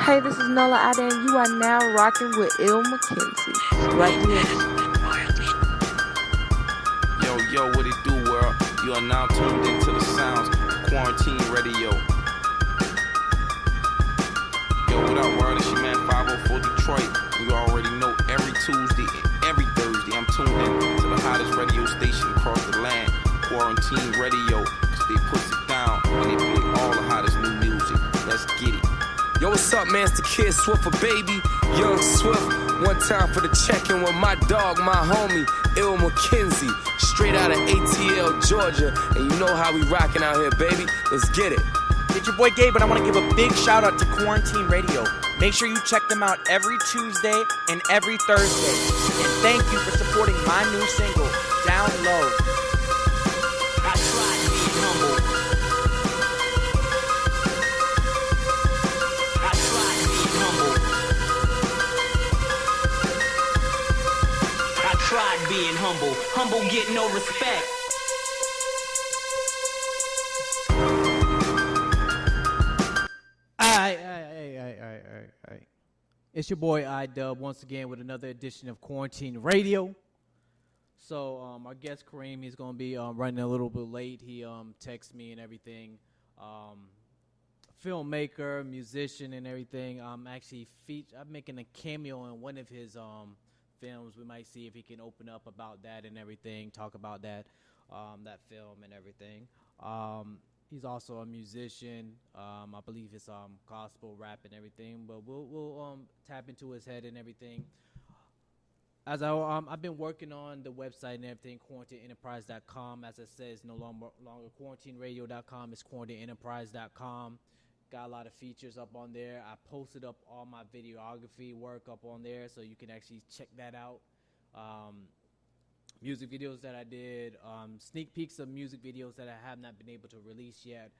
Hey, this is Nola Ada, and you are now rocking with Il McKenzie. Right here. Yo, what it do, world? You are now tuned into the sounds of Quarantine Radio. Yo, what up, world? It's your man 504 Detroit. You already know every Tuesday and every Thursday I'm tuned in to the hottest radio station across the land, Quarantine Radio, because they put it down and they play all the hottest new music. Let's get it. Yo, what's up, man? It's the kid Swift for baby, Young Swift. One time for the check-in with my dog, my homie, Il McKenzie, straight out of ATL, Georgia. And you know how we rocking out here, baby. Let's get it. It's your boy Gabe, and I want to give a big shout out to Quarantine Radio. Make sure you check them out every Tuesday and every Thursday. And thank you for supporting my new single, Down Low. I tried being humble. I tried being humble. I tried being humble. Humble get no respect. All right. It's your boy iDub once again with another edition of Quarantine Radio. So our guest Kareem, he's gonna be running a little bit late. He texted me and everything. Filmmaker, musician, and everything. I'm making a cameo in one of his films. We might see if he can open up about that and everything. Talk about that film and everything. He's also a musician. I believe it's gospel rap and everything. But we'll tap into his head and everything. As I've been working on the website and everything, quarantineenterprise.com. As I said, it's no longer quarantineradio.com. It's quarantineenterprise.com. Got a lot of features up on there. I posted up all my videography work up on there, so you can actually check that out. Music videos that I did, sneak peeks of music videos that I have not been able to release yet.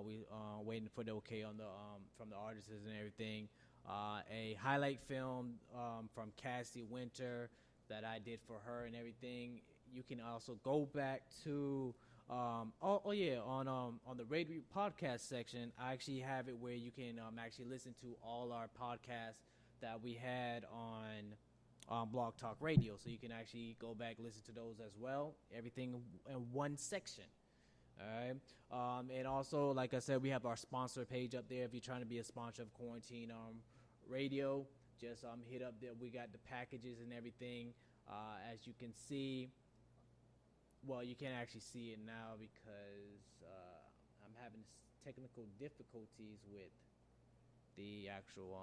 We waiting for the okay on the from the artists and everything. A highlight film from Cassie Winter that I did for her and everything. You can also go back to on the radio podcast section. I actually have it where you can actually listen to all our podcasts that we had on Blog Talk Radio, so you can actually go back listen to those as well. Everything in one section. All right. And also, like I said, we have our sponsor page up there. If you're trying to be a sponsor of Quarantine Radio, just hit up there. We got the packages and everything. As you can see, well, you can't actually see it now because I'm having technical difficulties with the actual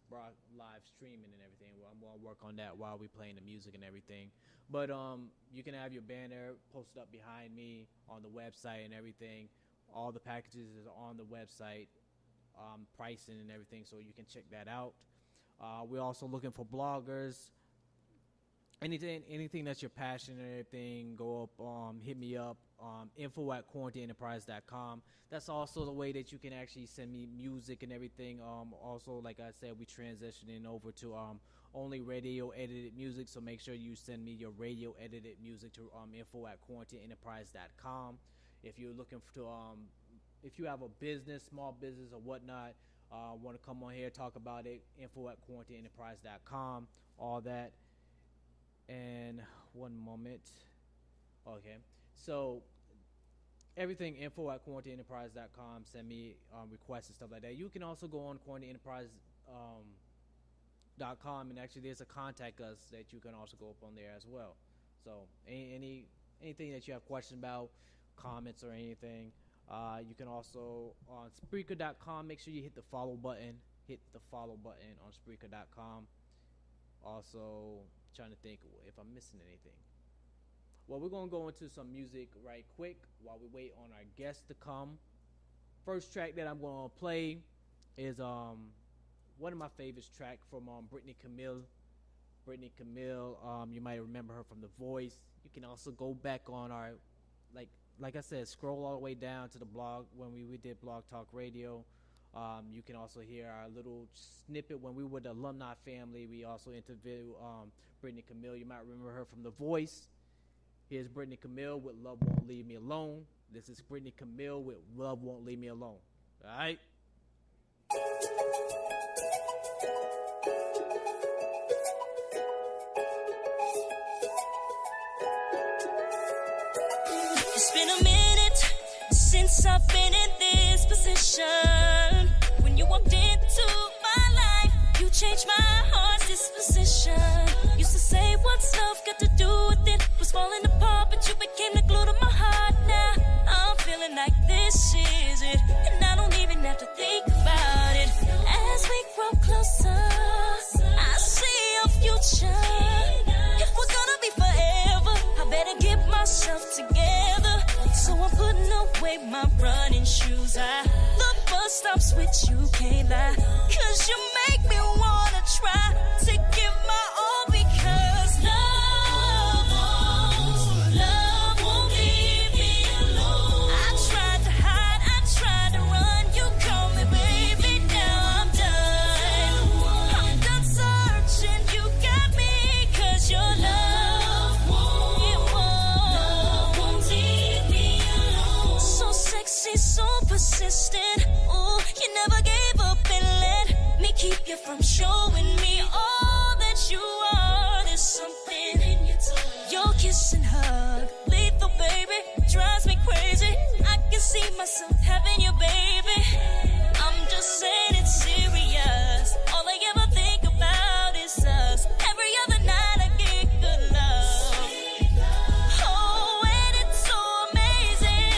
live streaming and everything. Well, I'm going to work on that while we playing the music and everything. But you can have your banner posted up behind me on the website and everything. All the packages is on the website, pricing and everything, so you can check that out. We're also looking for bloggers. Anything that's your passion and everything, go up, hit me up, info@quarantineenterprise.com. That's also the way that you can actually send me music and everything. Also, like I said, we transitioning over to only radio edited music, so make sure you send me your radio edited music to info@quarantineenterprise.com. If you're looking to, if you have a business, small business or whatnot, want to come on here, talk about it, info@quarantineenterprise.com, all that. And one moment. Okay. So everything info@quarantineenterprise.com. Send me requests and stuff like that. You can also go on quarantineenterprise.com and actually there's a contact us that you can also go up on there as well. So anything that you have questions about, comments or anything, you can also on Spreaker.com. Make sure you hit the follow button. Hit the follow button on Spreaker.com. Also, trying to think if I'm missing anything. Well, we're going to go into some music right quick while we wait on our guest to come. First track that I'm going to play is one of my favorite tracks from Brittany Camille. Brittany Camille, you might remember her from The Voice. You can also go back on our, like I said, scroll all the way down to the blog when we did Blog Talk Radio. You can also hear our little snippet when we were the alumni family. We also interviewed Brittany Camille. You might remember her from The Voice. Here's Brittany Camille with Love Won't Leave Me Alone. This is Brittany Camille with Love Won't Leave Me Alone. All right? It's been a minute since I've been in this position. When you walked into my life, you changed my heart's disposition. Used to say, what's love got to do with it? Was falling apart, but you became the glue to my heart. Now I'm feeling like this is it, and I don't even have to think about it. As we grow closer, I see a future. If we're gonna be forever, I better get myself together. So I'm putting away my running shoes. The bus stops with you, can't lie. Cause you make me wanna try to give my all, because love won't leave me alone. I tried to hide, I tried to run. You call me baby, now I'm done searching. You got me, cause your love won't leave me alone. So sexy, so persistent. Ooh, you never gave up and let me keep you from showing me all that you are. There's something in your touch. Your kiss and hug, lethal baby, drives me crazy. I can see myself having you, baby. I'm just saying it's serious. All I ever think about is us. Every other night I get good love. Oh, and it's so amazing.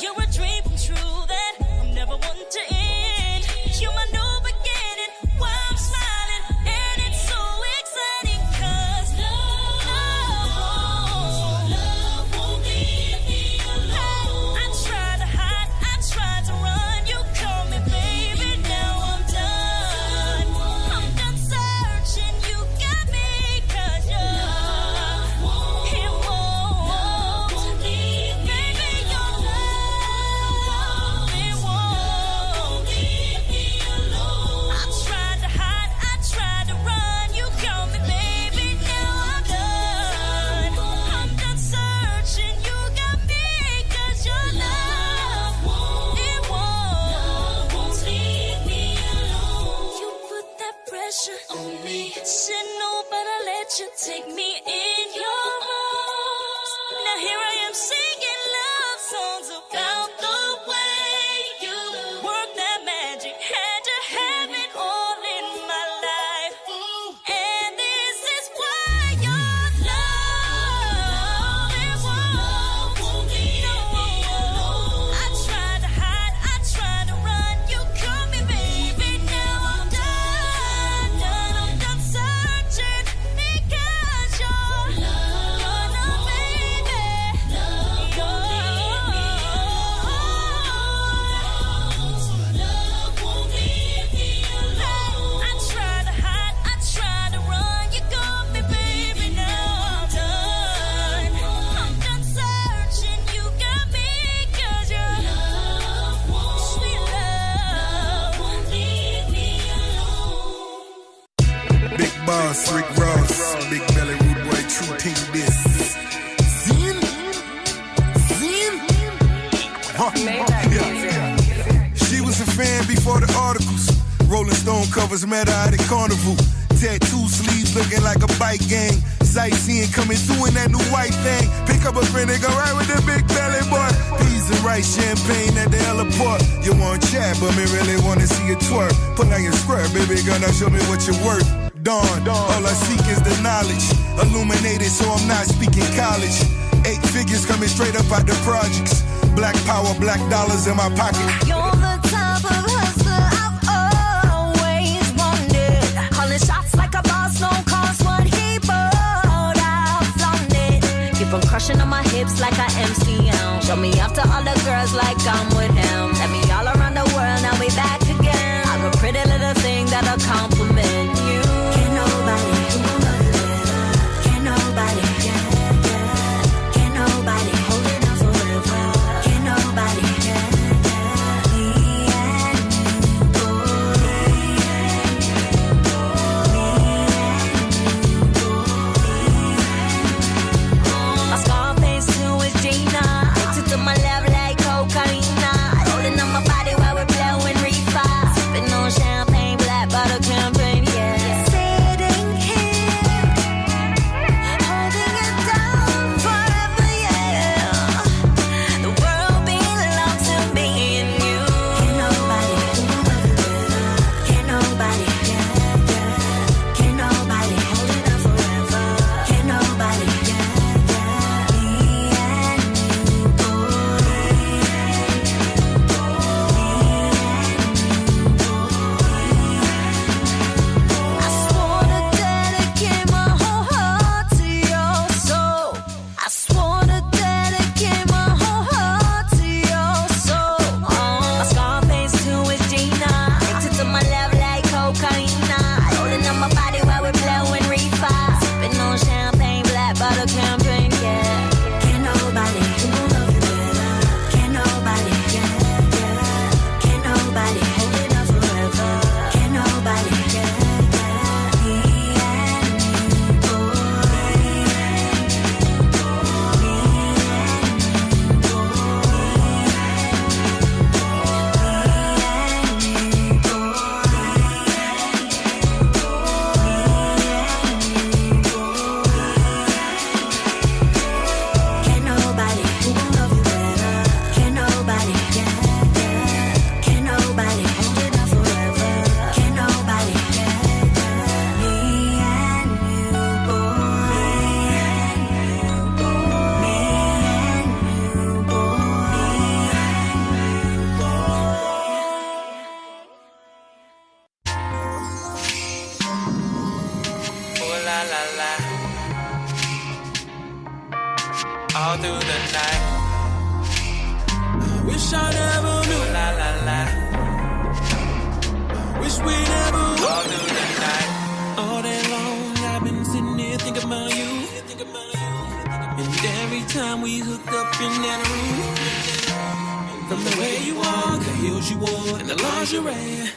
You're a dream come true that I'm never wanting to end. You're my new beginning, why I'm smiling, and it's so exciting. Cause love won't leave me alone. I tried to hide, I tried to run. You call me baby, now I'm done searching. You got me, cause your love won't leave me. Baby, your love, it won't leave me alone. I tried to hide, I tried to run. You call me baby, now I'm done searching. You got me, cause your love won't leave me alone. You put that pressure on me, said no, but I let you take me in your arms. Now here I am singing love songs about the way you work that magic. Had to have it all in my life, and this is why your love, it won't leave me alone. I tried to hide, I tried to run. You call me baby, now I'm done searching. Because your love, baby, love won't leave me alone. I tried to hide, I tried to run. You got me, baby, now I'm done searching. You got me, cause your sweet love won't leave me alone. Big boss, Rick Ross, big belly, rude boy, true king this. Zin? Huh? Yeah. She was a fan before the articles. Rolling Stone covers met her at a carnival. Tattoo sleeves looking like a bike gang. Sightseeing coming through in that new white thing. Pick up a friend and go right with the big belly boy. Peas and rice, champagne at the heliport. You want chat, but me really wanna see you twerk. Put on your square, baby girl, now show me what you're worth. Dawn, all I seek is the knowledge. Illuminated, so I'm not speaking college. 8 figures coming straight up out the projects. Black power, black dollars in my pocket. You're the type of hustler I've always wanted. Calling shots like a boss, no cost what he bought. I flaunt it. Keep on crushing on my hips like I MCM. Show me off to all the girls like I'm with him. Let me all around the world, now we back again. I'm a pretty little thing that'll compliment you. Can't nobody, can't nobody, can't nobody hold it down forever. Can't nobody, me and you, my Scarface too is Gina. Addicted to my love like cocaine. Rolling on my body while we're blowing reefer. la la. All through the night. Wish I never knew. Ooh, la la la. Wish we never would. All through the night. All day long I've been sitting here thinking about you. And every time we hooked up in that room, from the way you walk, the heels you wore, and the lingerie,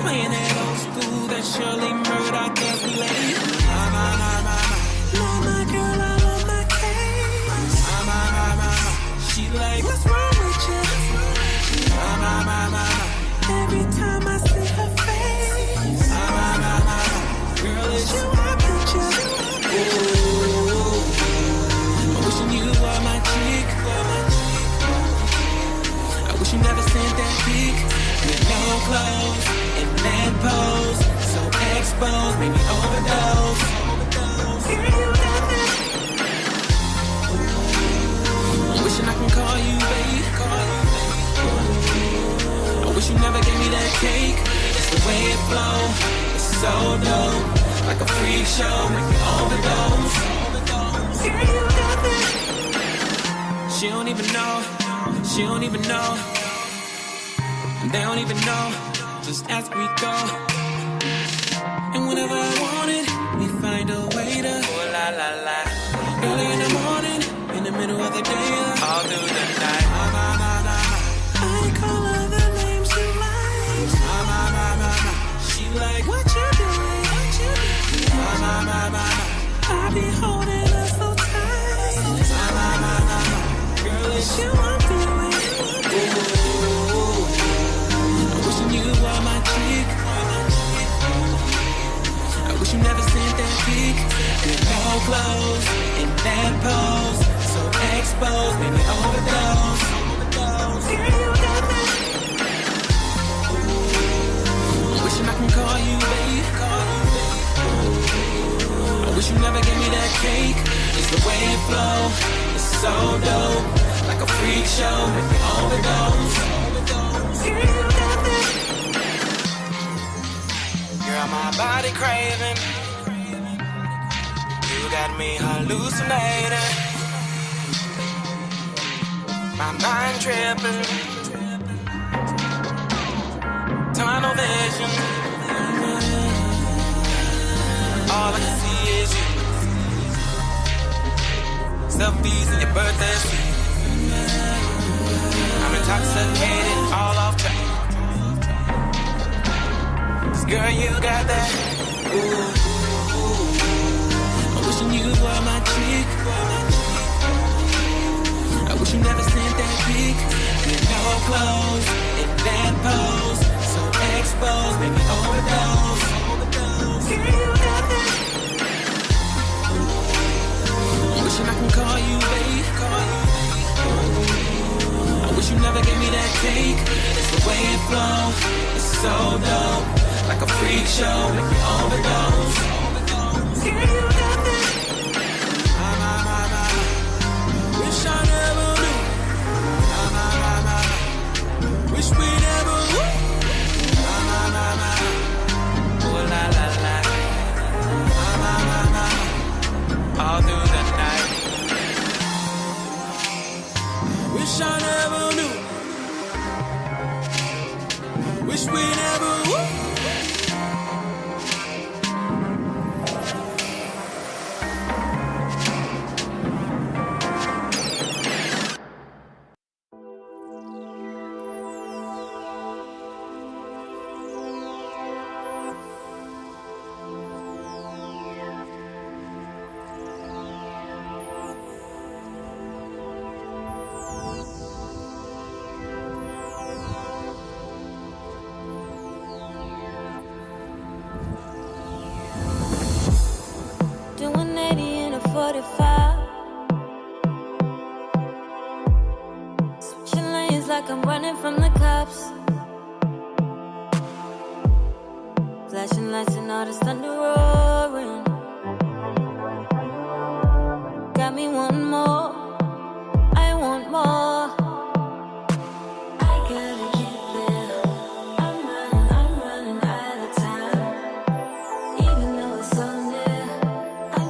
playing that old school, that Shirley Murdoch dance we laid. Love my girl, I love my case. She like, what's wrong with you? Every time I see her face, girl, it's you I picture. Ooh, I'm wishing you were my chick. I wish you never sent that pic with no clothes in that pose, so exposed, made me overdose. Girl, you got that. I'm wishing I can call you, babe. I wish you never gave me that cake. It's the way it flows, it's so dope, like a freak show, make me overdose. Girl, you got that. She don't even know, she don't even know, and they don't even know, just ask we go. And whenever I want it, we find a way to. Ooh, la la la. Early in the morning, in the middle of the day, all through the night. I call her the name she likes. She like, what you doing? What you doing? I be holding her so tight. Girl, it's you I'm feeling. Ooh, I'm wishing you were my chick. I wish you never sent that pic with no clothes in that pose, so exposed, made me overdose. Girl, you got that. I'm wishing I can call you, babe. I wish you never gave me that cake. It's the way it flows, it's so dope, like a freak show, make me overdose. Girl, you got that. Girl, my body craving. You got me hallucinating. My mind tripping. Tunnel vision. All I can see is you. Selfies in your birthday suite. I'm intoxicated, all off track. 'Cause girl, you got that. Ooh. I'm wishing you were my chick. I wish you never sent that pic with no clothes in that pose, so exposed, made me overdose. Girl, you got that. I'm wishing I can call you, babe. I wish you never gave me that cake. It's the way it flows, it's so dope, like a freak show, make me overdose. Girl, you got that. Wish I never knew. Wish we never would. Ooh, la la la. All through the night. Wish I never knew. Wish we never would. Doing 80 in a 45. Switching lanes like I'm running from the cops. Flashing lights and all this thunder roaring. Got me wanting more. I want more. I gotta get there. I'm running out of time. Even though it's so near, I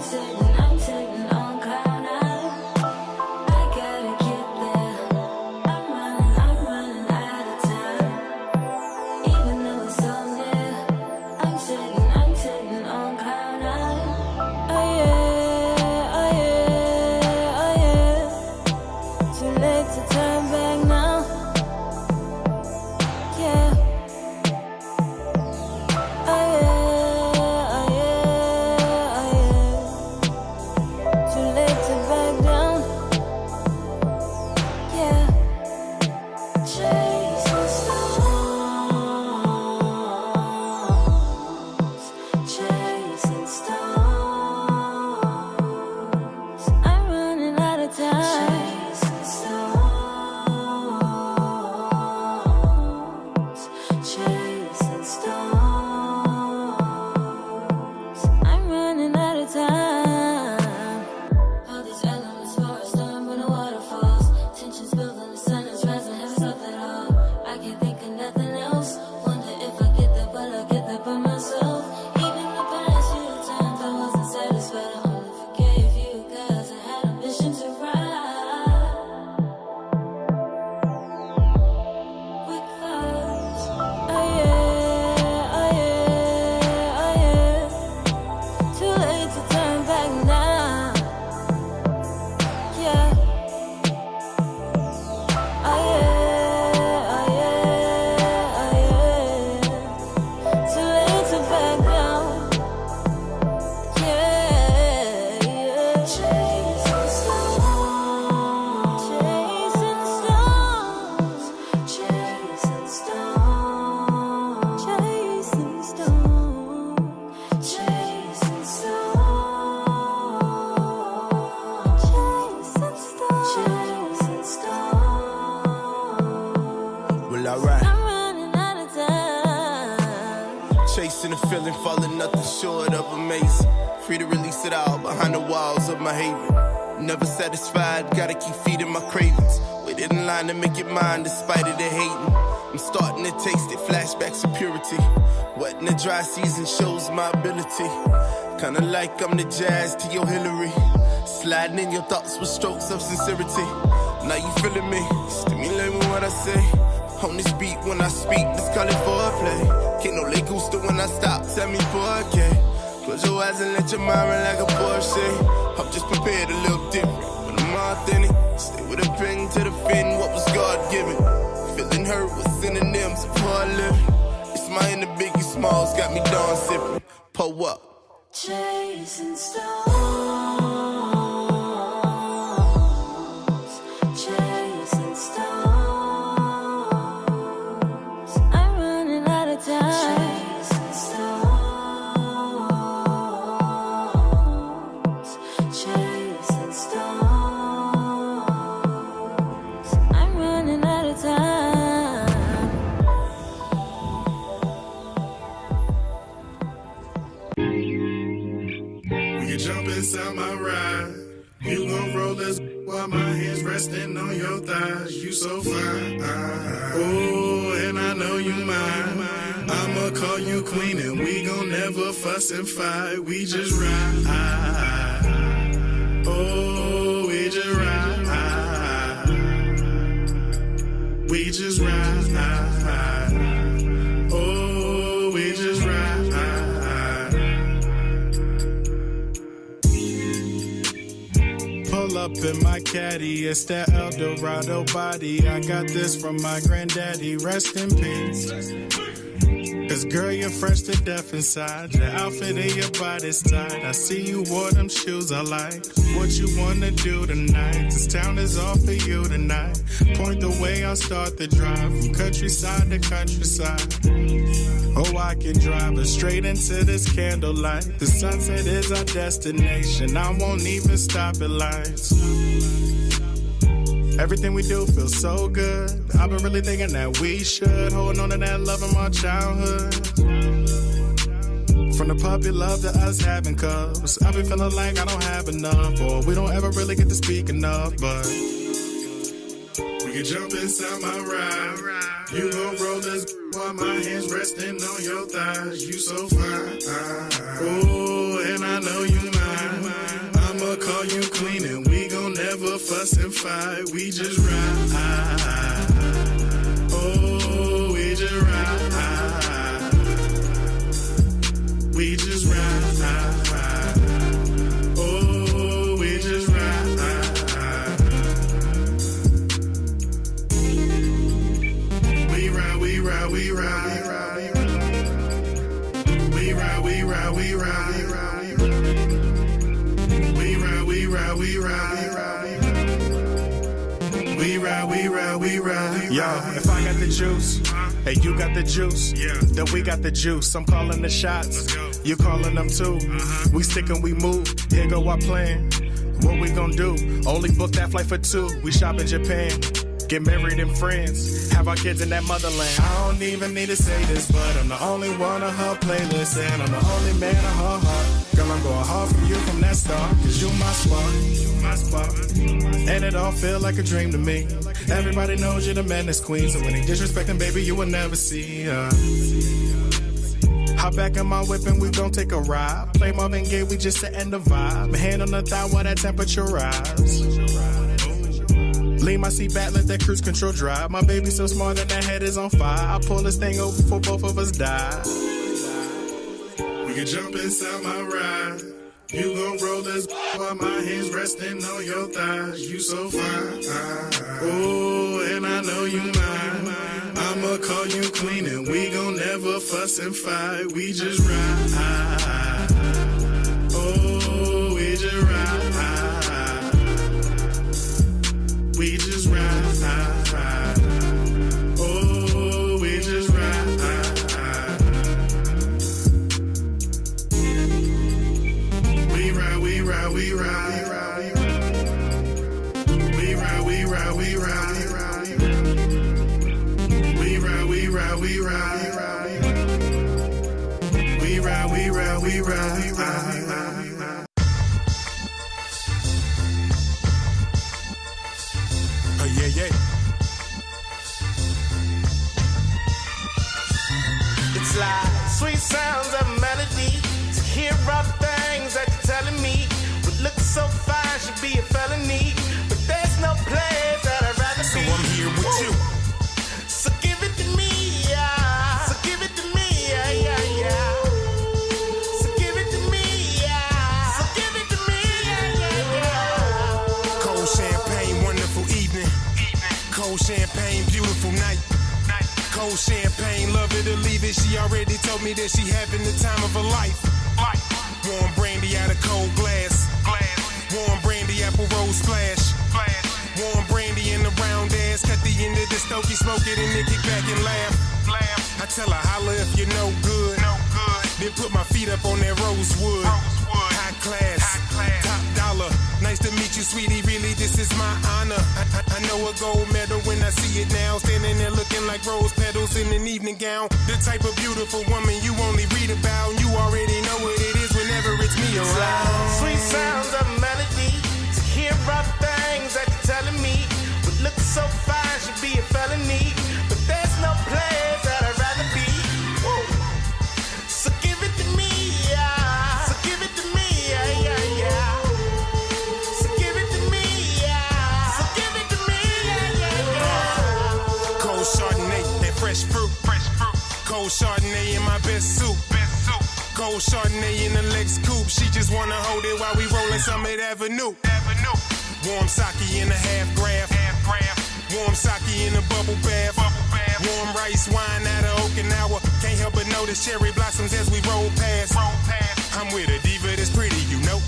Chasing stars, chasing stars, chasing stars. Well, alright. I'm running out of time. Chasing the feeling, falling nothing short of amazing. Free to release it all behind the walls of my haven. Never satisfied, gotta keep feeding my cravings. Waited in line to make it mine despite of the hating. I'm starting to taste it, flashbacks of purity. Wet in the dry season shows my ability. Kinda like I'm the jazz to your Hillary. Sliding in your thoughts with strokes of sincerity. Now you feeling me, stimulate me what I say. On this beat when I speak, let's call it foreplay. Can't no lay gusto when I stop, tell me por qué. Close your eyes and let your mind run like a Porsche. I'm just prepared a little different, but I'm authentic. Stay with a pen to defend what was God-given. Feeling hurt with synonyms of hard living. It's my inner Biggie Smalls, got me dawn sipping. Pull up. Chasing stars, chasing stars. I'm running out of time. Chasing stars, chasing stars. I'm running out of time. You jump inside my ride. You gon' roll this while my hands resting on your thighs. You so fine. Oh, and I know you mine. I'ma call you queen and we gon' never fuss and fight. We just ride. Oh, we just ride. We just ride. Oh, we just ride. Pull up in my caddy, it's that Eldorado body. I got this from my granddaddy, rest in peace. Cause girl, you're fresh to death inside. The outfit in your body's tight. I see you wore them shoes I like. What you wanna do tonight? This town is all for you tonight. Point the way, I'll start the drive. From countryside to countryside. Oh, I can drive us straight into this candlelight. The sunset is our destination. I won't even stop at lights. Everything we do feels so good. I've been really thinking that we should. Holding on to that love in my childhood. From the puppy love to us having cubs. I've been feeling like I don't have enough. Or we don't ever really get to speak enough. But we can jump inside my ride. You gon' roll this while my hands resting on your thighs. You so fine. Oh, and I know you mine. I'ma call you queen and we gon' never fuss and fight. We just ride. Oh, we just ride. We just ride. Oh, we just ride. We ride, we ride, we ride. We ride, we ride, we ride. We ride, we ride, we ride. We ride, we ride, we ride. Yo, if I got the juice, and you got the juice, then we got the juice. I'm calling the shots, you calling them too. We stick and we move, here go our plan. What we gon' do? Only book that flight for two. We shop in Japan, get married in France, have our kids in that motherland. I don't even need to say this, but I'm the only one on her playlist, and I'm the only man on her heart. Girl, I'm going hard from you from that start, cause you my spark, and it all feel like a dream to me. Everybody knows you're the man that's queen, so any disrespecting, baby, you will never see her. Hop back in my whip and we gon' take a ride. Play Marvin Gaye, we just setting the vibe. Hand on the thigh while that temperature rise. Lean my seat back, let that cruise control drive. My baby so smart that head is on fire. I pull this thing over before both of us die. We can jump inside my ride. You gon' roll this while my hands resting on your thighs. You so fine. Oh, and I know you mine. I'ma call you queen and we gon' never fuss and fight. We just ride. Oh, we just ride. We just ride. Oh, we just ride. ride, we ride, we ride. We ride, we ride, we ride. We ride, we ride, we ride. We ride, we ride, we ride. Oh yeah, yeah. It's like sweet sounds of melody. To hear rough things that you're telling me. What looks so fine should be a felony. But there's no place that I'd rather So be. I'm here with you. So give it to me, yeah. So give it to me, yeah, yeah, yeah. So give it to me, yeah. So give it to me, yeah, yeah, yeah. Cold champagne, wonderful evening. Cold champagne, beautiful night. Cold champagne, love it or leave it. She already told me that she having the time of her life. Warm brandy out of cold glass. Warm brandy, apple rose splash. Warm brandy in the round ass. Cut the end of the stogie, smoke it and then kick back and laugh. I tell her, holla if you're no good. Then put my feet up on that rosewood. High class, top dollar. Nice to meet you, sweetie. Really, this is my honor. I know a gold medal when I see it now. Standing there looking like rose petals in an evening gown. The type of beautiful woman you only read about. You already know what it is whenever it's me around. Sweet sounds of melody. To hear rough things that you're telling me. What looks so fine should be a felony. But there's no place that I'd rather be. Woo. So give it to me, yeah. So give it to me, yeah, yeah, yeah. So give it to me, yeah. So give it to me, yeah, yeah, yeah. Cold Chardonnay and fresh fruit. Cold Chardonnay in my best suit. Cold Chardonnay in the Lex coupe. She just wanna hold it while we rollin' Summit Avenue. Warm sake in a half graph. Warm sake in a bubble bath. Warm rice wine out of Okinawa. Can't help but notice cherry blossoms as we roll past. I'm with a diva that's pretty, you know.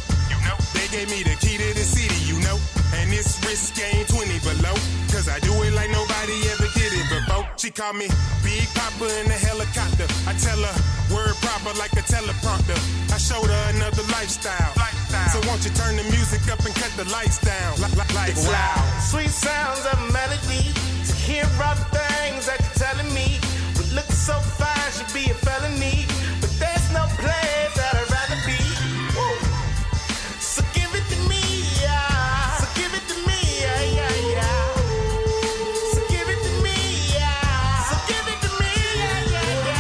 They gave me the key to the city, you know. And this wrist game 20 below. Cause I do it like nobody ever did it before. She call me Big Papa in a helicopter. I tell her word proper like a teleprompter. I showed her another lifestyle. So won't you turn the music up and cut the lights down? Like It's wow. loud. Sweet sounds of melody. To hear rough things that you're telling me. What looks so fine should be a felony. But there's no place that I'd rather be. Woo. So give it to me, yeah. So give it to me, yeah, yeah, yeah. So give it to me, yeah. So give it to me, yeah, yeah, yeah.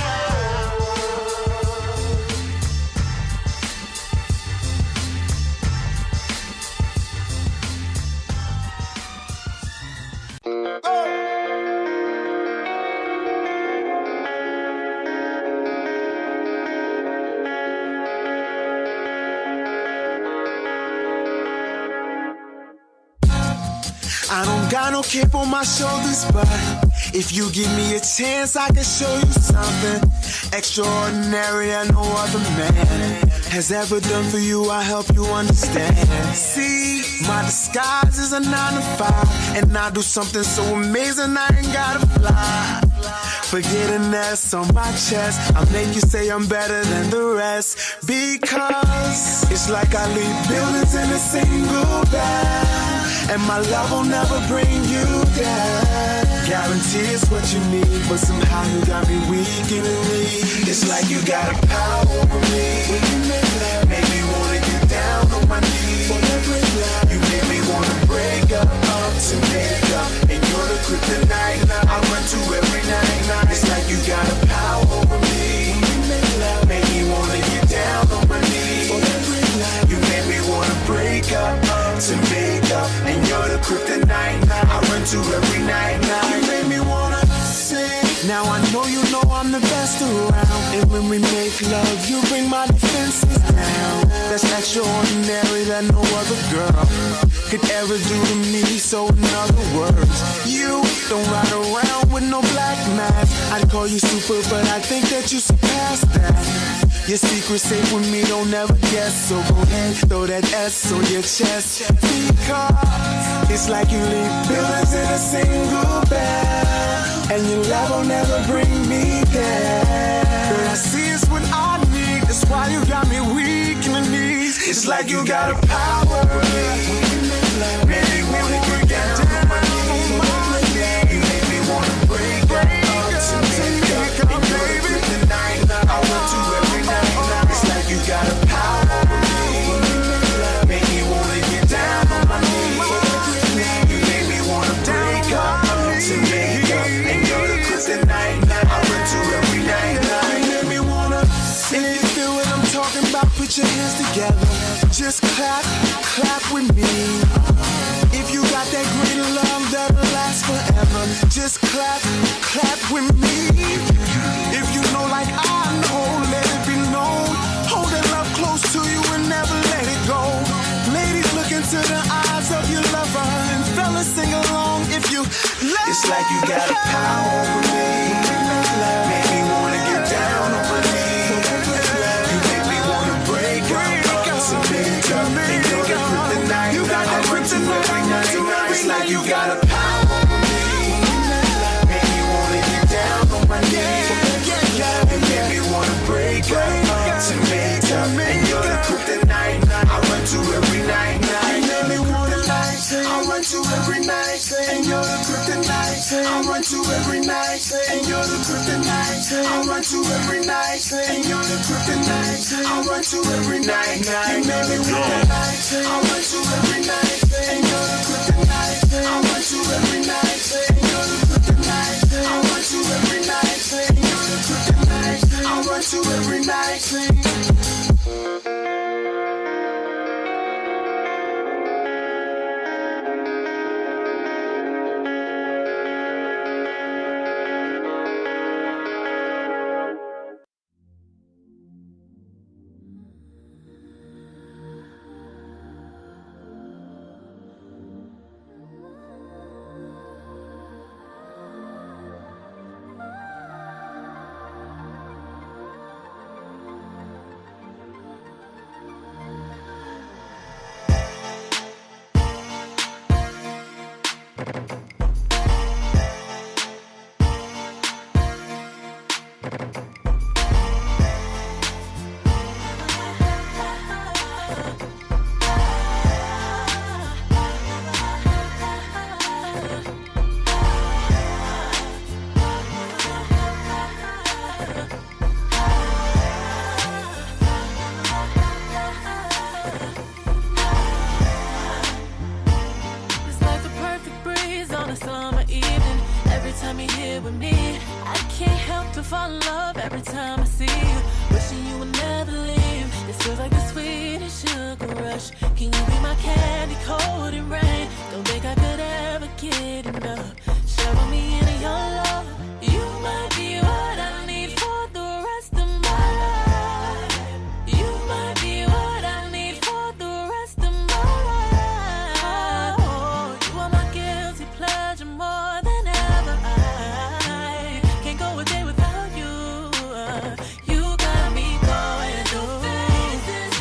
I don't got no cape on my shoulders, but if you give me a chance, I can show you something extraordinary that no other man has ever done for you. I help you understand. See, my disguise is a 9 to 5, and I do something so amazing I ain't gotta fly. Forget an S on my chest, I make you say I'm better than the rest. Because it's like I leave buildings in a single bed, and my love will never bring you down. Guarantee it's what you need, but somehow you got me weak in the knees. It's like you got a power over me. Make me wanna get down on my knees. You make me wanna break up to make up, and you're the kryptonite I run to every night. It's like you got a power over me. Make me wanna get down on my knees. You make me wanna break up to make up, and you're the kryptonite I run to every night. You make me wanna sing. Now I know you know I'm the best around, and when we make love, you bring my defenses down. That's extraordinary that no other girl could ever do to me. So in other words, you don't ride around with no black mask. I'd call you super, but I think that you surpassed that. Your secret's safe with me, don't ever guess. So go ahead, throw that S on your chest. Because it's like you leave buildings in a single bed, and your love will never bring me there. But I see it's what I need, that's why you got me weak in the knees. It's like you got a power over me. Make me wanna get down on my knees. You make me wanna break up to make up. And you're the kryptonite I run to every night. It's like you got a power over me. Make me wanna get down on my knees. You make me wanna break up to make up. And you're the kryptonite I run to every night. You make me wanna. If you feel what I'm talking about, put your hands together. Just clap, clap with me. If you got that green love that'll last forever, just clap, clap with me. If you know like I know, let it be known. Hold that love close to you and never let it go. Ladies, look into the eyes of your lover, and fellas, sing along if you love. It's like you got a power over me. Make me wanna get down on my knees. You make me wanna break up. So make up, and you're the kryptonite. You got that kryptonite every night. It's like you got a power over me. Make me wanna get down on my knees. You make me wanna break up. So make up, and you're the kryptonite I run to every night. You make me wanna lie. I run to every night, and you're the kryptonite. I run to every night, and you're the kryptonite. I run to every night, and you're the kryptonite. I run to every night. You make me wanna lie. I run to every night, and you're the kryptonite. I run to every night, and you're the kryptonite. I run to every night, and you're the kryptonite. I run to every night. You got me going through phases.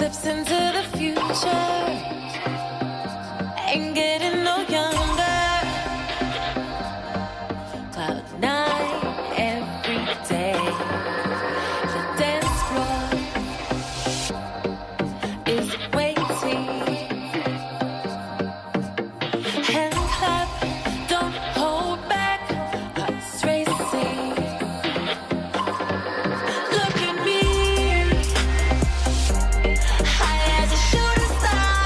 slips into the future. Ain't getting no younger. Cloud nine every day. The dance floor is waiting. Hand clap, don't hold back. Hearts racing. Look at me, high as a shooting star.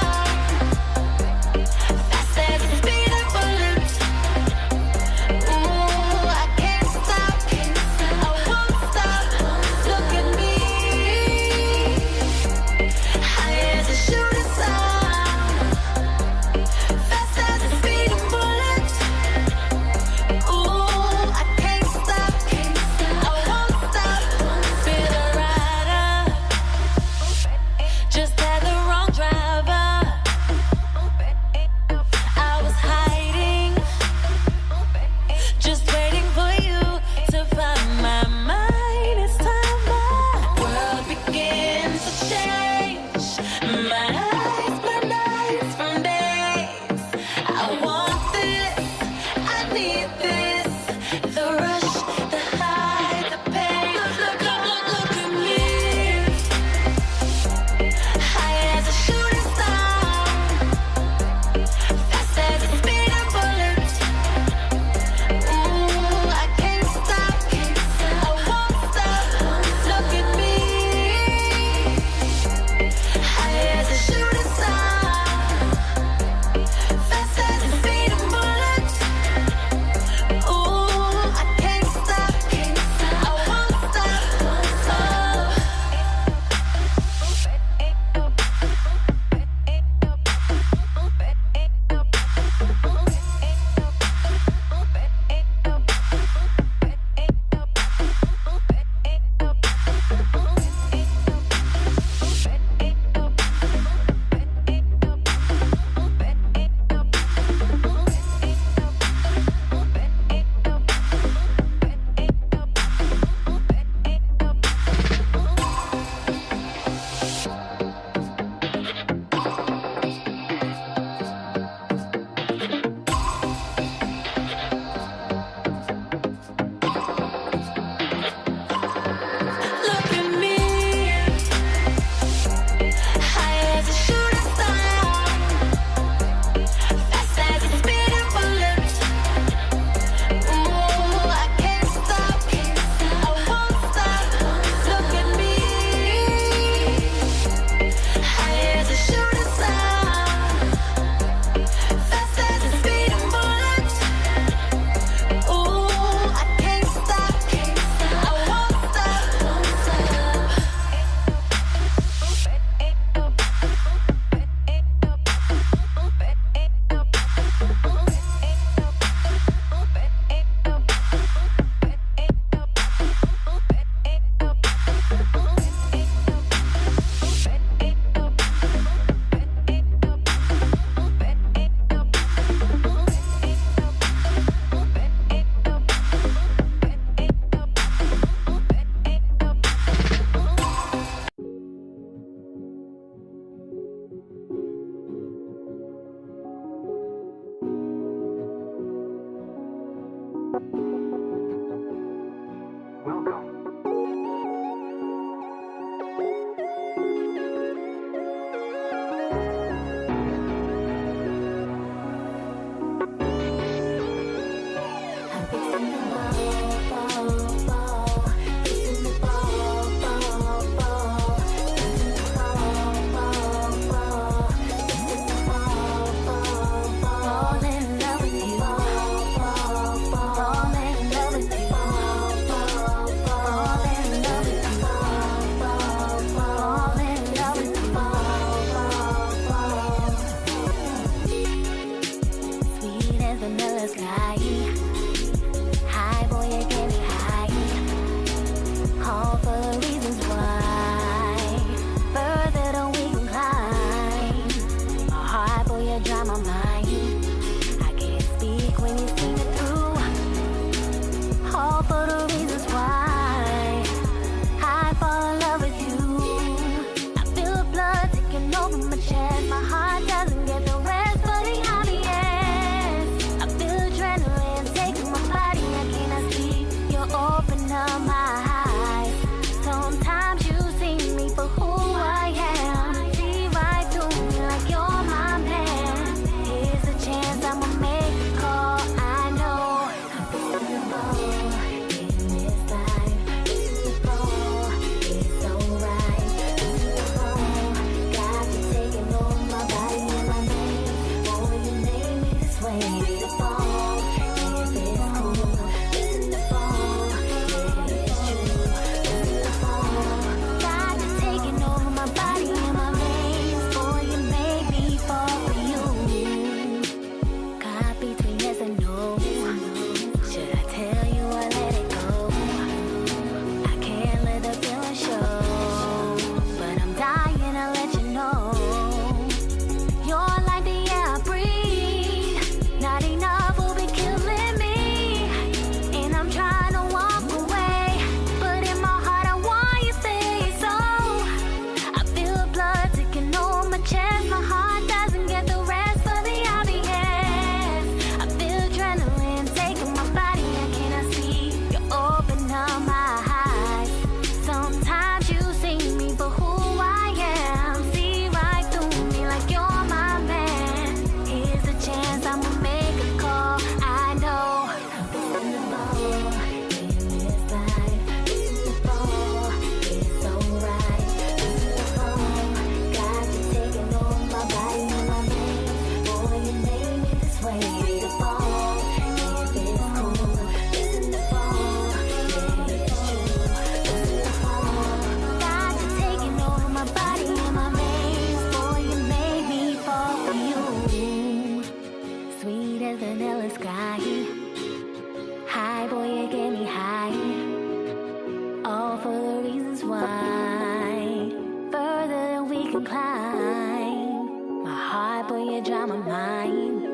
can climb. My heart, boy, you dry my mind.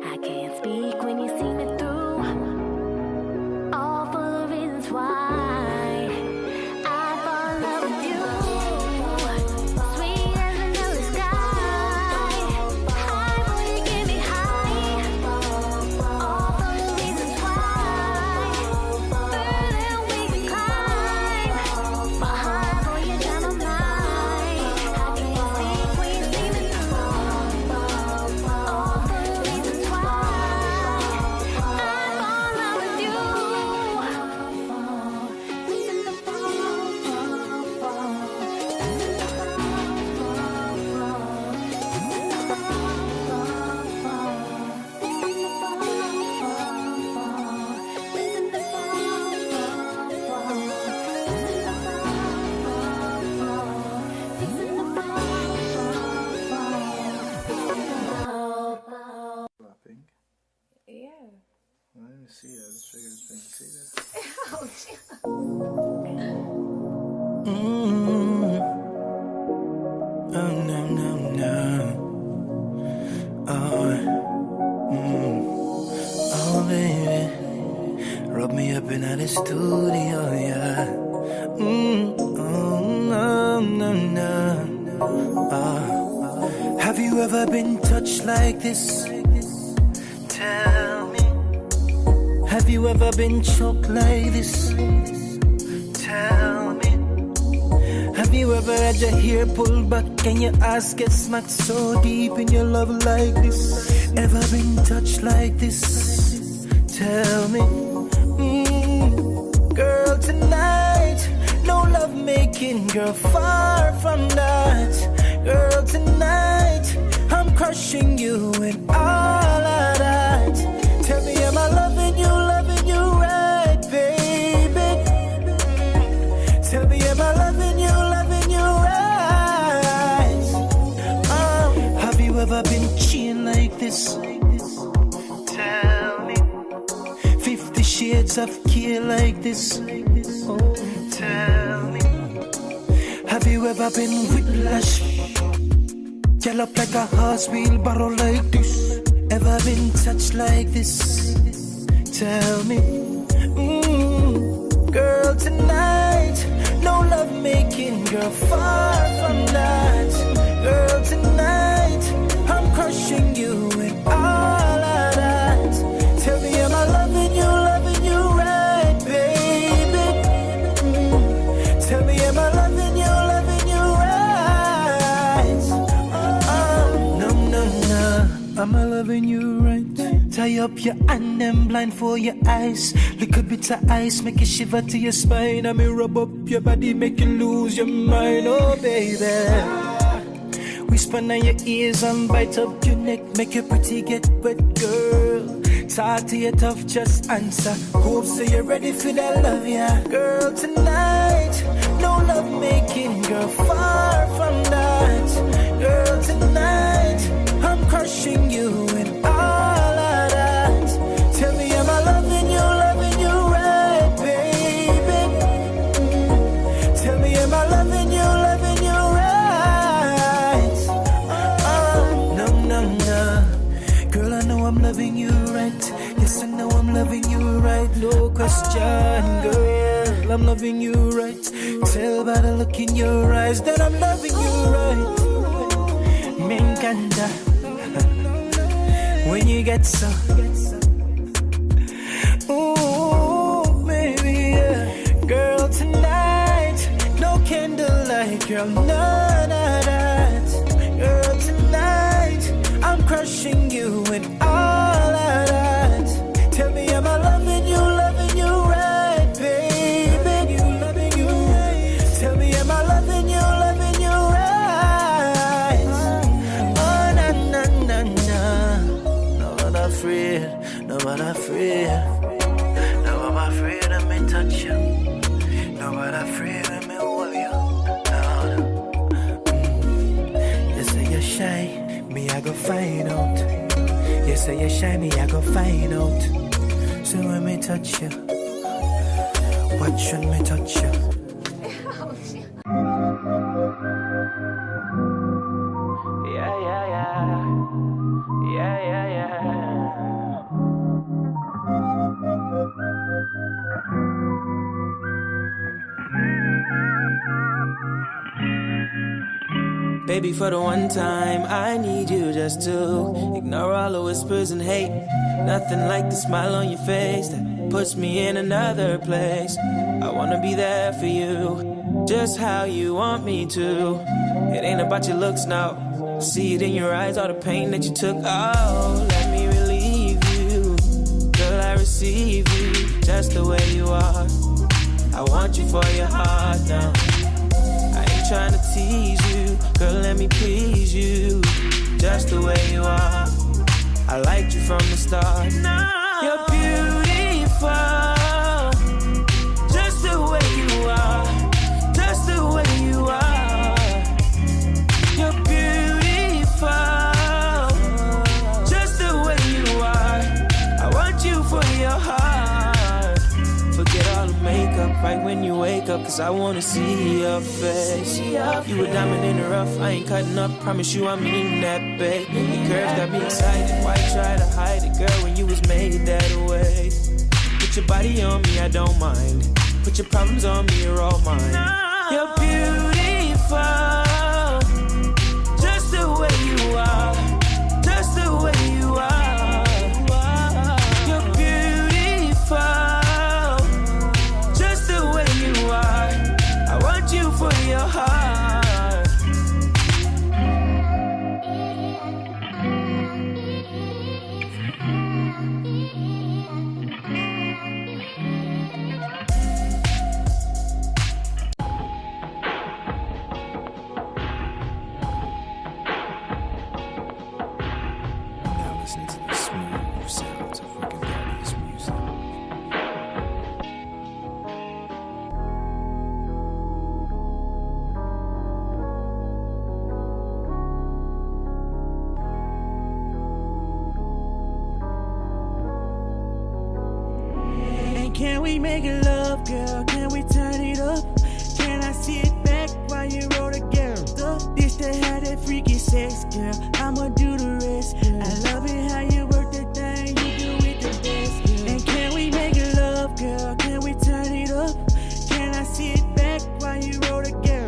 I can't speak when you see me through. All for the reasons why I fall in love with you. Sweet as vanilla sky. High, boy, you get me high. All for the reasons why. Further we can climb. My heart, boy, you dry my mind. I can't speak when you see me through. All for the reasons why I fall in love with you. Clapping. Yeah. Let me see that. Let's figure this thing. See that? Oh no no no. Oh baby, rub me up in the studio, yeah. Oh no no no. Have you ever been touched like this? Tell me. Have you ever been choked like this? Tell me. Have you ever had your hair pulled back and your ass get smacked so deep in your love like this? Ever been touched like this? Tell me. Girl, tonight, no love making, girl, far from that. Girl, tonight, I'm crushing you and all of that. Tell me, am I loving you right, baby? Tell me, am I loving you right? Have you ever been chained like this? Tell me. 50 shades of care like this? Oh, tell me. Have you ever been whiplash? Gallop up like a horse wheelbarrow like this? Ever been touched like this? Tell me. Girl, tonight, no love making, girl, far from that. Girl, tonight, I'm crushing you and all of that. Tell me, am I loving you right, baby? Tell me, am I loving you right? No, no, no, am I loving you right? Tie up your hand and blindfold your eyes. Little bit of ice, make you shiver to your spine. I mean, rub up your body, make you lose your mind, oh baby. Whisper in your ears and bite up your neck, make you pretty get wet, girl. Talk to you tough, just answer. Hope so you're ready for that love, yeah. Girl, tonight, no love making, girl, far from that. Girl, tonight, I'm crushing you and all of that. Tell me, am I loving you right, baby? Tell me, am I loving you right? No, no, no. Girl, I know I'm loving you right. Yes, I know I'm loving you right. No question, girl, I'm loving you right. Tell by the look in your eyes that I'm loving you right. Me encanta when you get so. Ooh, baby, yeah. Girl, tonight, no candlelight, girl, none of that. Girl, tonight, I'm crushing you and all of that. Tell me, am I loving you right, baby? Tell me, am I loving you right? Oh, na, na, na, na. No, I'm not afraid, no, I'm not afraid. No, I'm afraid of me touch you. No, I'm not afraid of me hold you. No, no. You say you're shy, me I go find out. You say you're shy, me I go find out. So when me touch you, what should me touch you? Baby, for the one time, I need you just to ignore all the whispers and hate. Nothing like the smile on your face that puts me in another place. I wanna be there for you, just how you want me to. It ain't about your looks now. See it in your eyes, all the pain that you took. Oh, let me relieve you. Girl, I receive you just the way you are. I want you for your heart now. I ain't trying to tease you. Girl, let me please you just the way you are. I liked you from the start. You're beautiful, just the way you are. Just the way you are. You're beautiful, just the way you are. I want you for your heart. Forget all the makeup right when you wake up, cause I wanna see your face. You a diamond in the rough, I ain't cutting up, promise you I mean that, babe. Your curves got me excited, why try to hide it, girl, when you was made that way? Put your body on me, I don't mind. Put your problems on me, you're all mine. You're beautiful, just the way you are. Just the way you are. You're beautiful, just the way you are. I want you for your heart. Now listen to the smooth sounds of Rick and Daddy's music. And can we make it love, girl? Can we turn it up? Can I sit back while you roll the girl? This to have that freaky sex, girl. I'ma do the rest, girl. I love it how you work that thing, you do it the best, girl. And can we make it love, girl? Can we turn it up? Can I sit back while you roll the girl?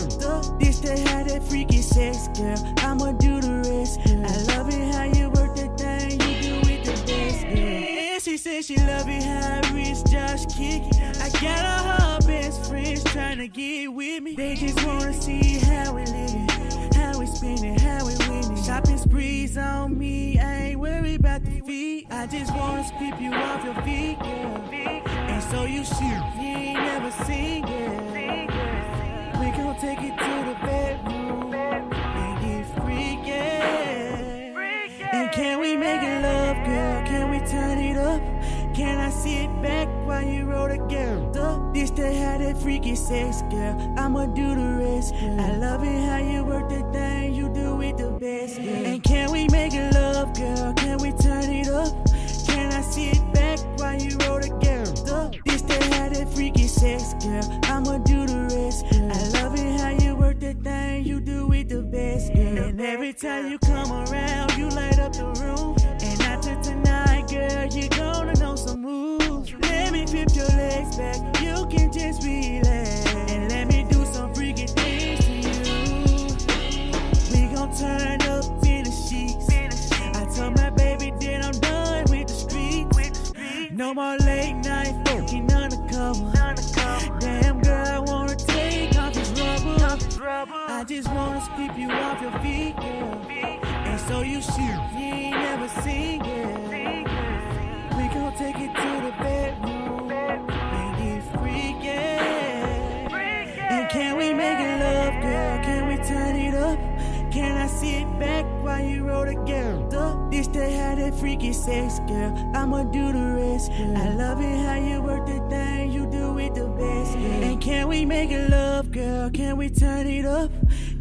This to have that freaky sex, girl. I'ma do the rest, girl. I love it how you work that thing, you do it the best, girl. And she said she love it how I reach Josh kick it. I got all her best friends trying to get with me. They just wanna see how we living, how we spending, how we winning. Shopping sprees on me, I ain't worried about the fee. I just wanna sweep you off your feet, girl. And so you shoot, you ain't never seen, girl. We gon' take it to the bedroom and get freaky. And can we make it love, girl? Can we turn it up? Can I sit back while you roll the girl? This to have that freaky sex, girl. I'ma do the rest, girl. I love it how you work that thing, you do it the best, girl. And can we make it love, girl? Can we turn it up? Can I sit back while you roll the girl? This to have that freaky sex, girl. I'ma do the rest, girl. I love it how you work that thing, you do it the best, girl. And every time you come around, you light up the room. And after tonight, girl, you gonna know some moves. Let me flip your legs back, you can just relax. And let me do some freaky things to you. We gon' turn up in the sheets. I told my baby that I'm done with the streets. No more late night fucking undercover. Damn girl, I wanna take off this rubber. I just wanna sweep you off your feet, girl. And so you shoot, you ain't never seen, girl. We gon' take it to the bedroom and get freaky. And can we make it love, girl? Can we turn it up? Can I sit back while you roll the girl? This to have that freaky sex, girl. I'ma do the rest, girl. I love it how you work that thing, you do it the best, girl. And can we make it love, girl? Can we turn it up?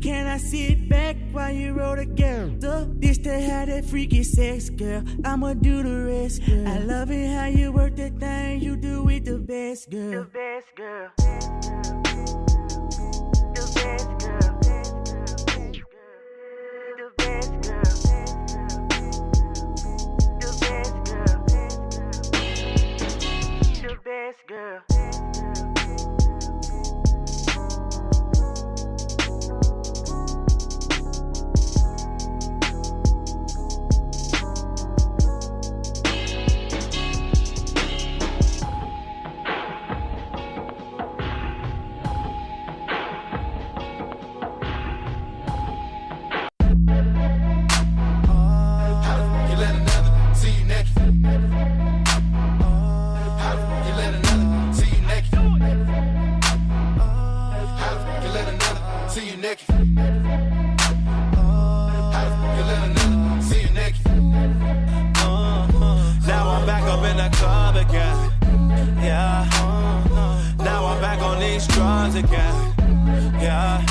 Can I sit back while you roll the girl? This to have that freaky sex, girl. I'ma do the rest, girl. I love it how you work that thing, you do it the best, girl. The best, girl. The best, girl. The best, girl. The best, girl. The best, girl. See you naked. Now I'm back up in the club again. Yeah. Now I'm back on these drugs again. Yeah.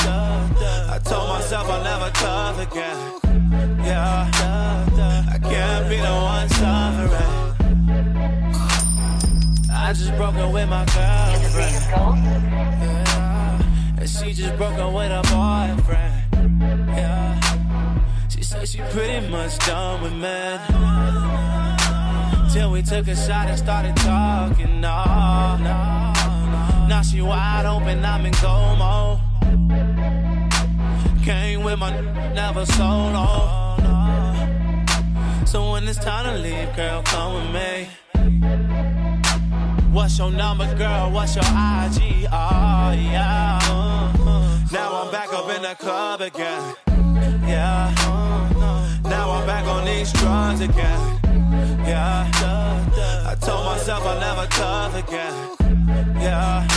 I told myself I'll never tough again. Yeah. I can't be the one suffering. I just broke up with my girlfriend. Yeah. And she just broke up with her boyfriend. Yeah. She said she pretty much done with men. Till we took a shot and started talking. No. Now she wide open, I'm in go mode. Came with my never solo. So when it's time to leave, girl, come with me. What's your number, girl? What's your IG? Oh, yeah. Now I'm back up in the club again. Yeah. Now I'm back on these drugs again. Yeah. I told myself I'll never tough again. Yeah.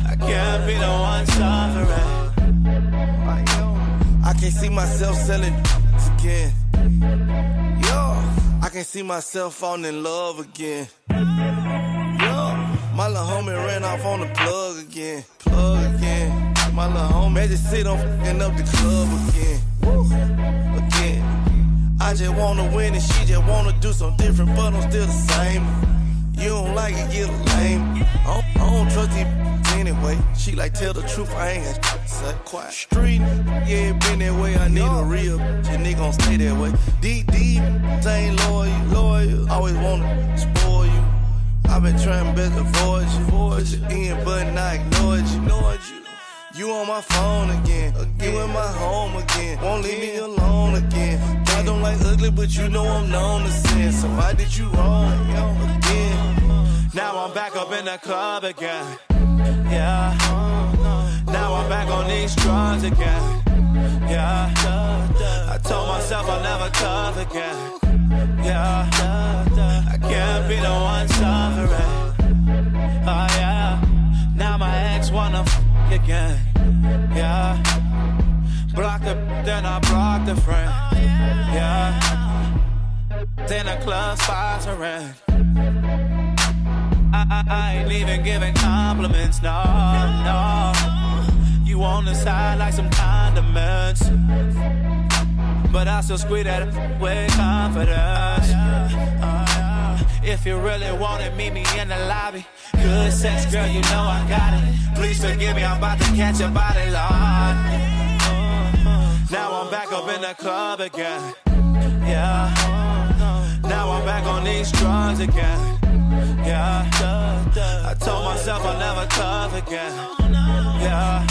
I can't be the one suffering. I can't see myself selling again. Yo, I can't see myself falling in love again. My little homie ran off on the plug again. My little homie just sit on f***ing up the club again. Again. I just wanna win and she just wanna do something different, but I'm still the same. You don't like it, get a lame. I don't trust these anyway. She like, tell the truth, I ain't got say quiet. Street, yeah, been that way. I need a real bitch, and nigga gon' stay that way. Deep, ain't loyal. Always wanna spoil you. I've been trying best to avoid you. Put you in, but I ignored you. You on my phone again. You in my home again. Won't leave me alone again. I don't like ugly, but you know I'm known to sin. So why did you wrong again? Now I'm back up in the club again. Yeah. Now I'm back on these drugs again. Yeah. I told myself I'll never tough again. Yeah. I can't be the one suffering. Oh yeah. Now my ex wanna again. Yeah. Block the, then I block the friend. Yeah. Then the club sponsoring. I ain't even giving compliments, no. You on the side like some condiments, but I still squeeze that with confidence. If you really want it, meet me in the lobby. Good sex, girl, you know I got it. Please forgive me, I'm about to catch your body, Lord. Now I'm back up in the club again. Yeah. Now I'm back on these drugs again. Yeah. I told myself I'll never tough again. Yeah.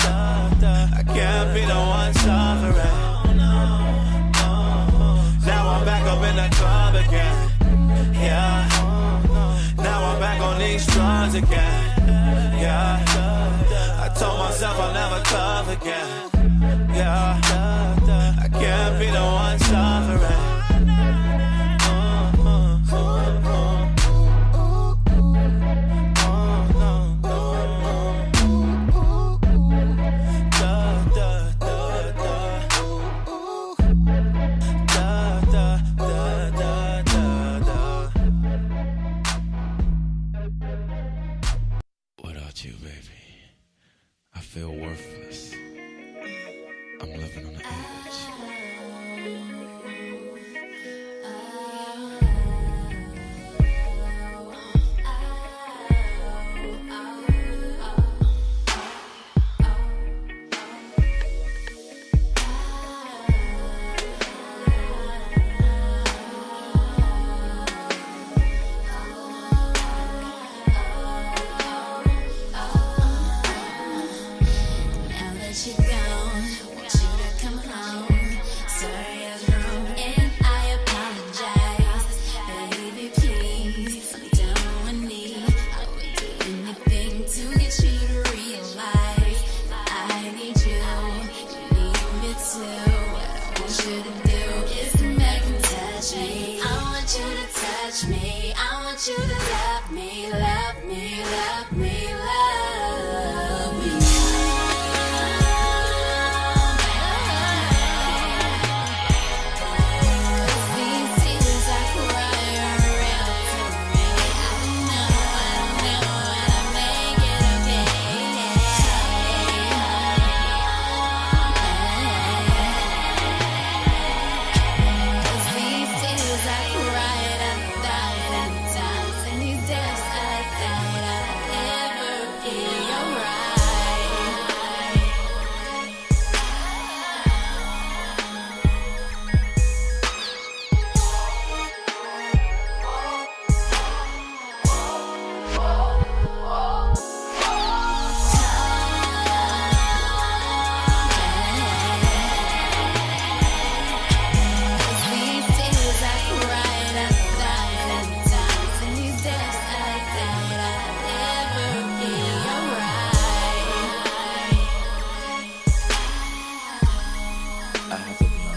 I can't be the one suffering. Now I'm back up in the club again. Yeah. Now I'm back on these drugs again. Yeah. I told myself I'll never tough again. Yeah. I can't be the one suffering. Without you, baby, I feel worthless. I'm living on the edge.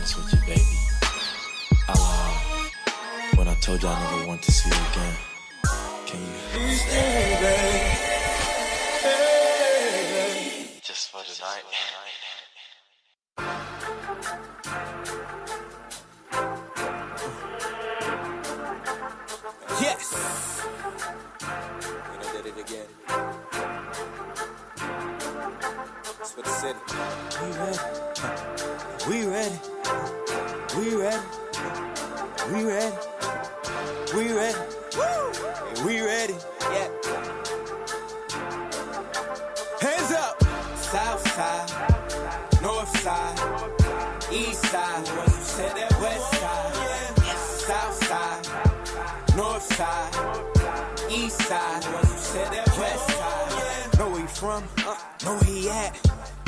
honest with you, baby. I lied when I told you I never want to see you again. Can you stay, baby? Just for tonight. Yes! And I did it again. It's for the city. We ready. We ready. We ready. We ready. Woo! We ready. Yeah. Hands up. South side, north side, east side. When you said that west side, south side, north side, east side. When you said that west side. Know where you from? Know where he at?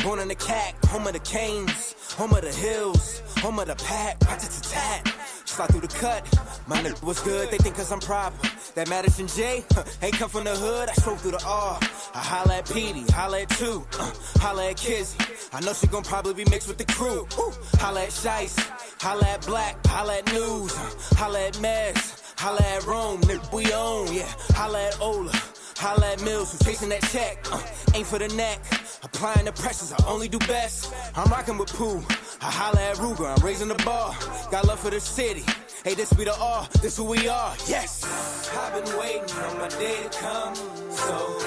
Born in the cat, home of the Canes, home of the hills, home of the pack, rat-tat-tat. Slide through the cut, my nigga was good, they think cause I'm proper. That Madison J, ain't come from the hood, I stroll through the R. I holla at Petey, holla at Two, holla at Kizzy. I know she gon' probably be mixed with the crew. Holla at Shice, holla at Black, holla at News, holla at Mez, holla at Rome, nigga we own, yeah. Holla at Ola, holla at Mills, who's chasing that check, ain't for the neck. Applying the pressures, I only do best. I'm rocking with Pooh, I holla at Ruger, I'm raising the bar. Got love for the city, hey this be the R, this who we are, yes. I've been waiting for my day to come, so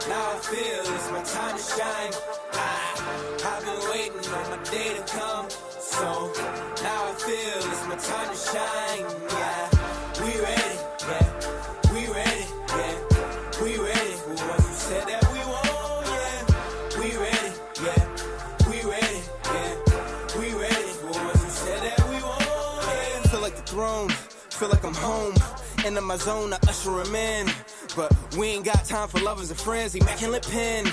now I feel it's my time to shine. I've been waiting for my day to come, so now I feel it's my time to shine, yeah. We ready, yeah, we ready, yeah, we ready. For what you said that we want, yeah, we ready, yeah, we ready, yeah, we ready. For what you said that we want, yeah. Feel like the throne, feel like I'm home. Into my zone, I usher him in. But we ain't got time for lovers and friends, immaculate pen.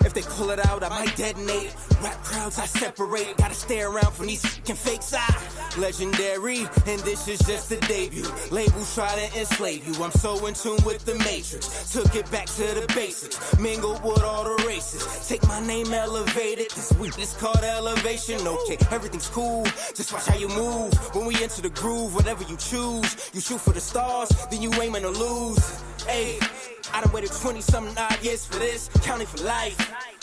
If they pull it out, I might detonate. Rap crowds, I separate. Gotta stay around from these fucking fakes. Legendary, and this is just the debut. Labels try to enslave you. I'm so in tune with the matrix. Took it back to the basics. Mingled with all the races. Take my name, elevated. This week is called elevation. Okay, everything's cool. Just watch how you move. When we enter the groove, whatever you choose. You shoot for the stars, then you aiming to lose. Hey, I done waited 20-something odd years for this, counting for life.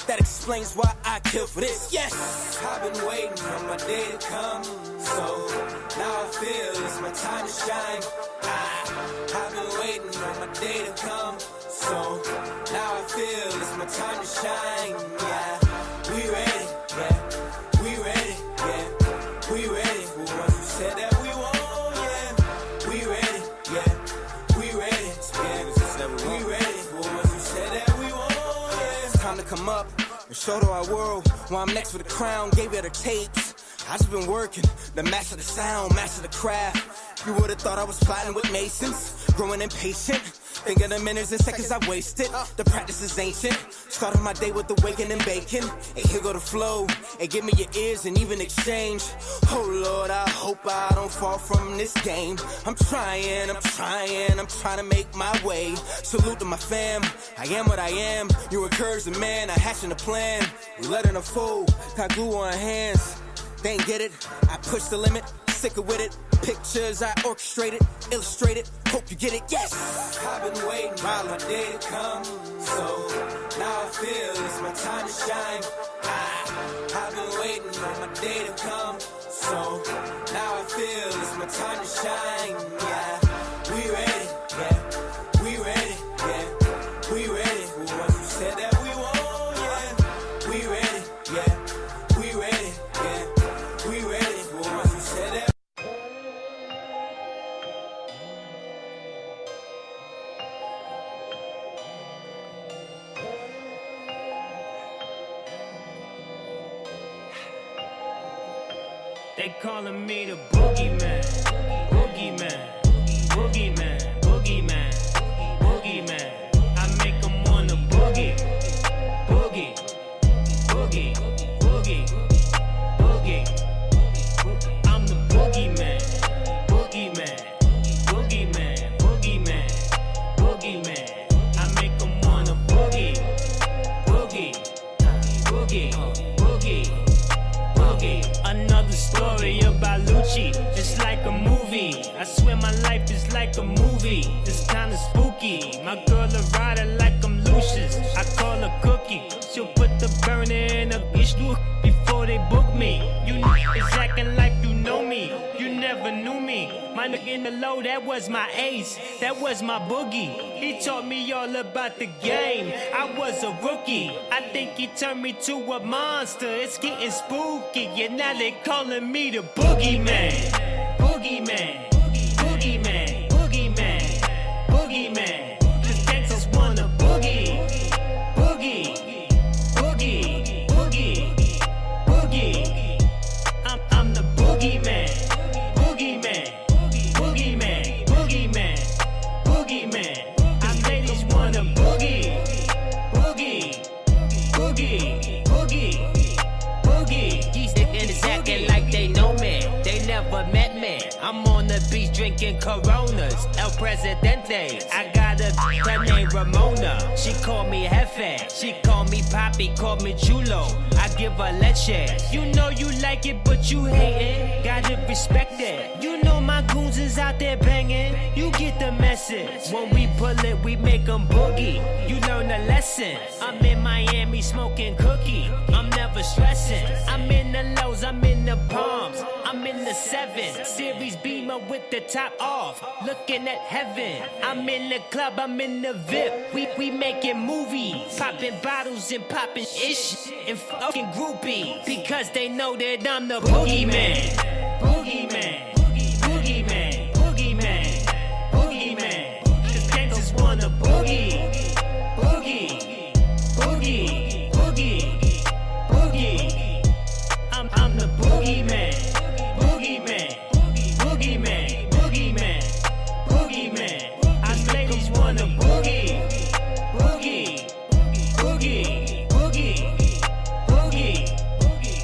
That explains why I kill for this, yes. I've been waiting for my day to come, so now I feel it's my time to shine. I've been waiting for my day to come, so now I feel it's my time to shine, yeah. We ready, yeah, we ready, yeah, we ready. For what you said that we want, yeah, we ready, yeah, we ready, yeah. We ready for what you said that we want, yeah. It's time to come up and show to our world why I'm next for the crown. Gave her the tapes. I just been working, the master the sound, master the craft. You would've thought I was plotting with Masons, growing impatient. Think of the minutes and seconds I wasted. The practice is ancient. Started my day with awakening bacon. Hey, here go the flow. Hey, give me your ears and even exchange. Oh Lord, I hope I don't fall from this game. I'm trying to make my way. Salute to my fam. I am what I am. You encourage the man, I hatching a plan. We letting her fold. Got glue on her hands. They ain't get it. I push the limit. Sicker with it. Pictures I orchestrated, illustrated. Hope you get it, yes. I've been waiting for my day to come, so now I feel it's my time to shine. I've been waiting for my day to come, so now I feel it's my time to shine. Yeah, we ready, yeah, we ready, yeah, we ready. For what you said that we want, yeah, we ready, yeah, we ready, yeah, we ready. For what you said that. They calling me the boogeyman, boogeyman, boogeyman, boogeyman, boogeyman. I make them wanna boogie, boogie, boogie, boogie, boogie. I'm the boogeyman, boogeyman, boogeyman, boogeyman, boogeyman. I make them wanna boogie, boogie, boogie, boogie, boogie. Another the story about Lucci. It's like a movie. I swear my life is like a movie. It's kinda spooky. My girl a rider like I'm Lucius. I call her Cookie. She'll put the burner in a bitch before they book me. You is acting like you know me. You never knew me. My nigga in the low, that was my ace. That was my boogie. He taught me all about the game. I was a rookie. I think he turned me to a monster. It's getting spooky. And now they calling me the boogeyman. Boogeyman. Boogeyman. Boogeyman. Boogeyman. Cause gangsters wanna boogie. Boogie. Boogie. Boogie. Boogie. I'm the boogeyman. Boogeyman. Boogeyman. Boogeyman. Boogeyman. I ladies wanna boogie. Boogie. Boogie. Boogie. Boogie. These niggas acting like they know me. They never met me. I'm on the beach drinking Coronas. El Presidente. I got a her name Ramona. She call me Jefe. She call me Papi. Call me Chulo. I give her leche. You know you like it, but you hate it. Gotta respect it. You know my goons is out there banging. You get the message. When we pull it, we make them boogie. You learn the lesson. I'm in Miami smoking cookie. I'm never stressing. I'm in the lows, I'm in the palms. I'm in the 7 Series Beamer with the top off. Looking at heaven. I'm in the club, I'm in the VIP. We making movies. Popping bottles and popping ish. And fucking groupie. Because they know that I'm the boogeyman. Boogeyman. Boogeyman. Boogeyman. Boogeyman. Cause gangsters wanna boogie. Boogie. Boogie. Boogie. Boogie. I'm the boogeyman. Boogeyman. Boogeyman. Boogeyman. Boogeyman. I ladies wanna boogie. Boogie. Boogie. Boogie. Boogie.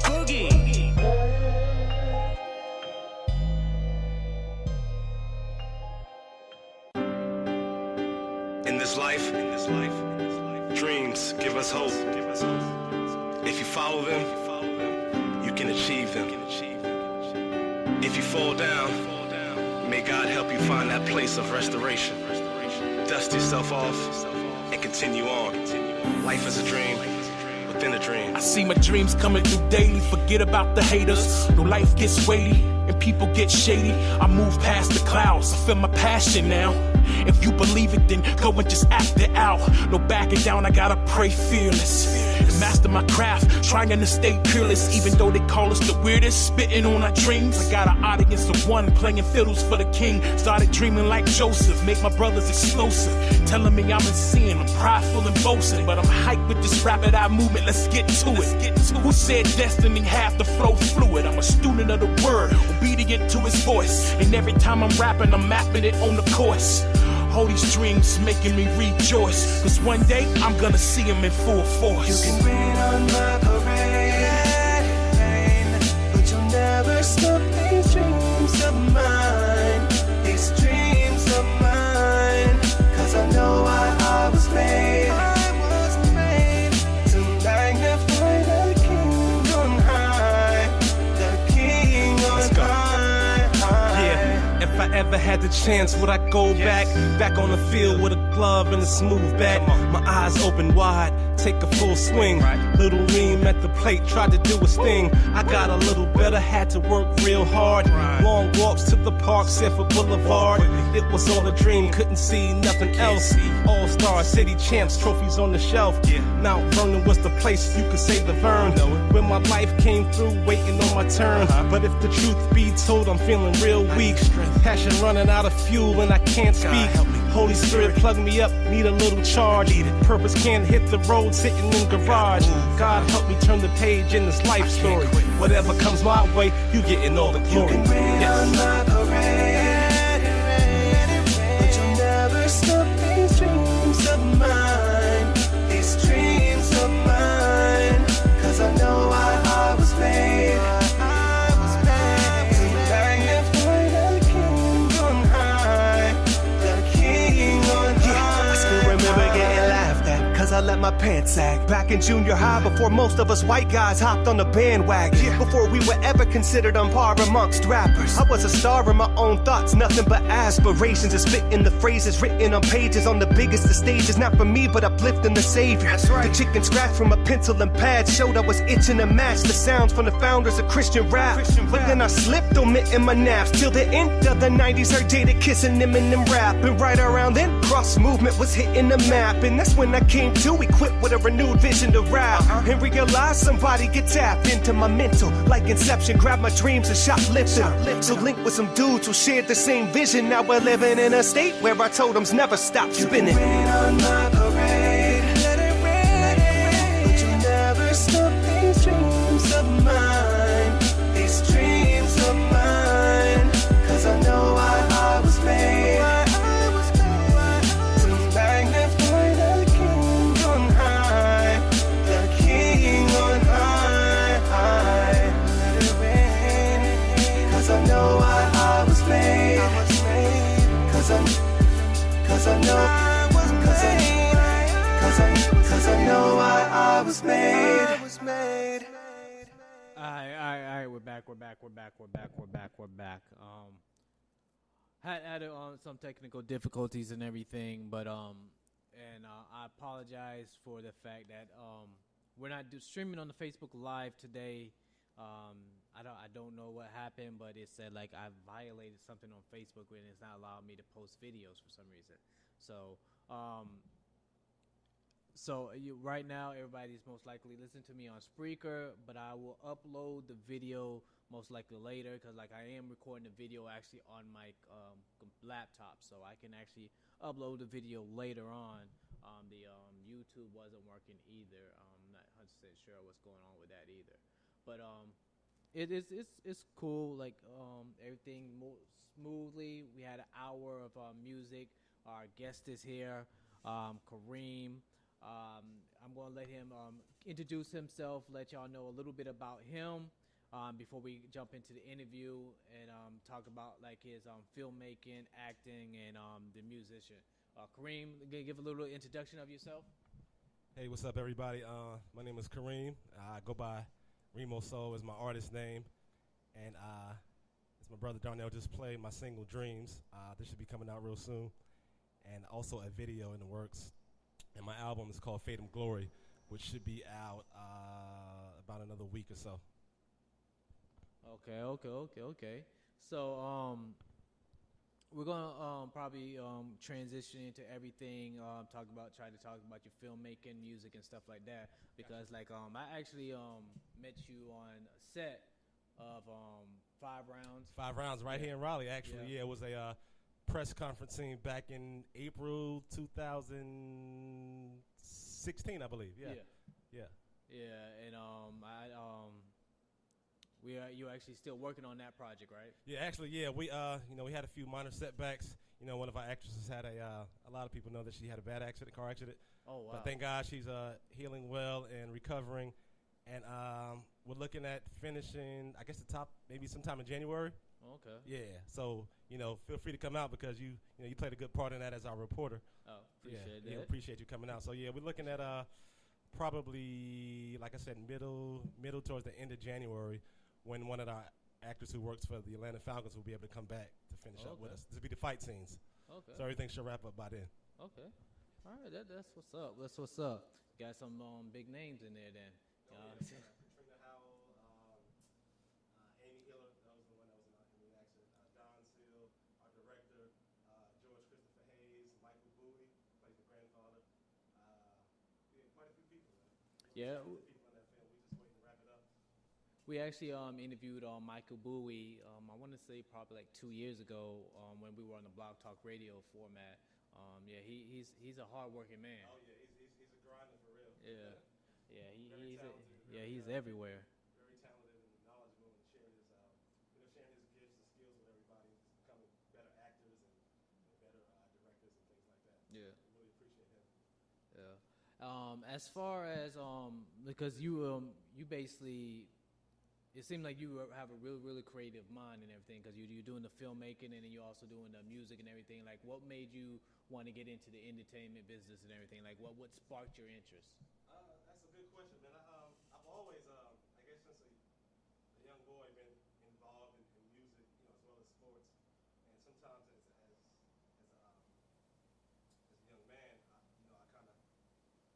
Boogie. In this life, dreams give us hope. If you follow them, you can achieve them. If you fall down, may God help you find that place of restoration. Dust yourself off and continue on. Life is a dream within a dream. I see my dreams coming through daily. Forget about the haters. No, life gets weighty and people get shady. I move past the clouds. I feel my passion now. If you believe it, then go and just act it out. No backing down, I gotta pray fearless. And master my craft, trying to stay peerless. Even though they call us the weirdest, spitting on our dreams. I got an audience of one, playing fiddles for the king. Started dreaming like Joseph, make my brothers explosive. Telling me I'm insane, I'm prideful and boasting. But I'm hyped with this rapid eye movement, let's get to it. Who said destiny have to flow fluid? I'm a student of the word, obedient to his voice. And every time I'm rapping, I'm mapping it on the course. All these dreams making me rejoice. Cause one day, I'm gonna see him in full force. You can rain on my parade, but you'll never stop these dreams of mine. These dreams of mine. Cause I know I was made. To magnify the King on high. The King on high. Yeah, if I ever had the chance, would I go back on the field with a glove and a smooth bat? My eyes open wide, take a full swing. Little Reem at the plate, tried to do his thing. I got a little better, had to work real hard. Long walks to the park, Sanford Boulevard. It was all a dream, couldn't see nothing else. All-star city champs, trophies on the shelf. Mount Vernon was the place you could say the Vern. When my life came through, waiting on my turn. But if the truth be told, I'm feeling real weak. Passion running out of fuel and I can't speak. Holy Spirit, plug me up, need a little charge. Purpose can't hit the road, sitting in garage. God help me turn the page in this life story. Whatever comes my way, you getting all the glory. You can rain on my parade, but you'll never stop these dreams of mine. These dreams of mine. Cause I know I was made. I let my pants sag. Back in junior high, before most of us white guys hopped on the bandwagon. Before we were ever considered on par amongst rappers. I was a star in my own thoughts, nothing but aspirations. And spitting the phrases written on pages on the biggest of stages. Not for me, but uplifting the savior. That's right. The chicken scratch from a pencil and pad showed I was itching to match the sounds from the founders of Christian rap. But then I slipped, omitting my naps. Till the end of the 90s, heard Jada kissing Eminem rap. And right around then, cross movement was hitting the map. And that's when I came to, equipped with a renewed vision to rap. And realized somebody get tapped into my mental. Like Inception, grabbed my dreams and shoplifting. So linked with some dudes who shared the same vision. Now we're living in a state where our totems never stop spinning. Rain on my parade, let it rain, but you never stop these dreams of mine. These dreams of mine, 'cause I know why I was made. To magnify the King on high, the King on high. Let it rain, 'cause I know why I was made. 'Cause I know I was made. 'Cause I know why I was made. Alright, we're back. Had some technical difficulties and everything, but I apologize for the fact that we're not streaming on the Facebook Live today. I don't know what happened, but it said like I violated something on Facebook and it's not allowing me to post videos for some reason. So right now, everybody's most likely listening to me on Spreaker, but I will upload the video most likely later because like I am recording the video actually on my laptop, so I can actually upload the video later on. The YouTube wasn't working either. I'm not 100% sure what's going on with that either, but it's cool. Like everything moved smoothly. We had an hour of music. Our guest is here, Kareem. I'm going to let him introduce himself, let y'all know a little bit about him before we jump into the interview and talk about like his filmmaking, acting, and the musician. Kareem, give a little introduction of yourself. Hey, what's up, everybody? My name is Kareem. I go by Remo Soul is my artist name, and as my brother Darnell just played, my single Dreams. This should be coming out real soon, and also a video in the works. And my album is called Fate and Glory, which should be out about another week or so. Okay. So we're gonna probably transition into everything. Try to talk about your filmmaking, music, and stuff like that. Because like I actually met you on a set of 5 Rounds. 5 Rounds right here in Raleigh, actually. Yeah, it was a press conference scene back in April 2016, I believe. Yeah. And you're actually still working on that project, right? Yeah, actually, yeah. We we had a few minor setbacks. One of our actresses had a lot of people know that she had a bad accident, car accident. Oh wow! But thank God she's healing well and recovering, and we're looking at finishing. I guess the top maybe sometime in January. Okay. Yeah. So feel free to come out because you played a good part in that as our reporter. Oh, appreciate that. Yeah, appreciate you coming out. So yeah, we're looking at probably like I said middle towards the end of January when one of our actors who works for the Atlanta Falcons will be able to come back to finish up with us. This will be the fight scenes. Okay. So everything should wrap up by then. Okay. All right. That's what's up. Got some big names in there then. Katrina Howell, Amy Hiller, that was the one that was in the accident. Don Seal, our director, George Christopher Hayes, Michael Bowie, plays the grandfather. Quite a few people. Yeah. People in that film. We just waiting to wrap it up. We actually interviewed Michael Bowie. I want to say probably like 2 years ago when we were on the Blog Talk Radio format. He's a hard-working man. Oh yeah, he's a grinder for real. He's everywhere. Very talented and knowledgeable, and sharing his gifts and skills with everybody, becoming better actors and better directors and things like that. Yeah, we really appreciate him. Yeah. As far as because you basically it seemed like you have a really creative mind and everything because you're doing the filmmaking and then you're also doing the music and everything. Like, what made you want to get into the entertainment business and everything? Like, what sparked your interest? That's a good question, man. I've always, I guess since a young boy, been involved in music, as well as sports. And sometimes as a young man,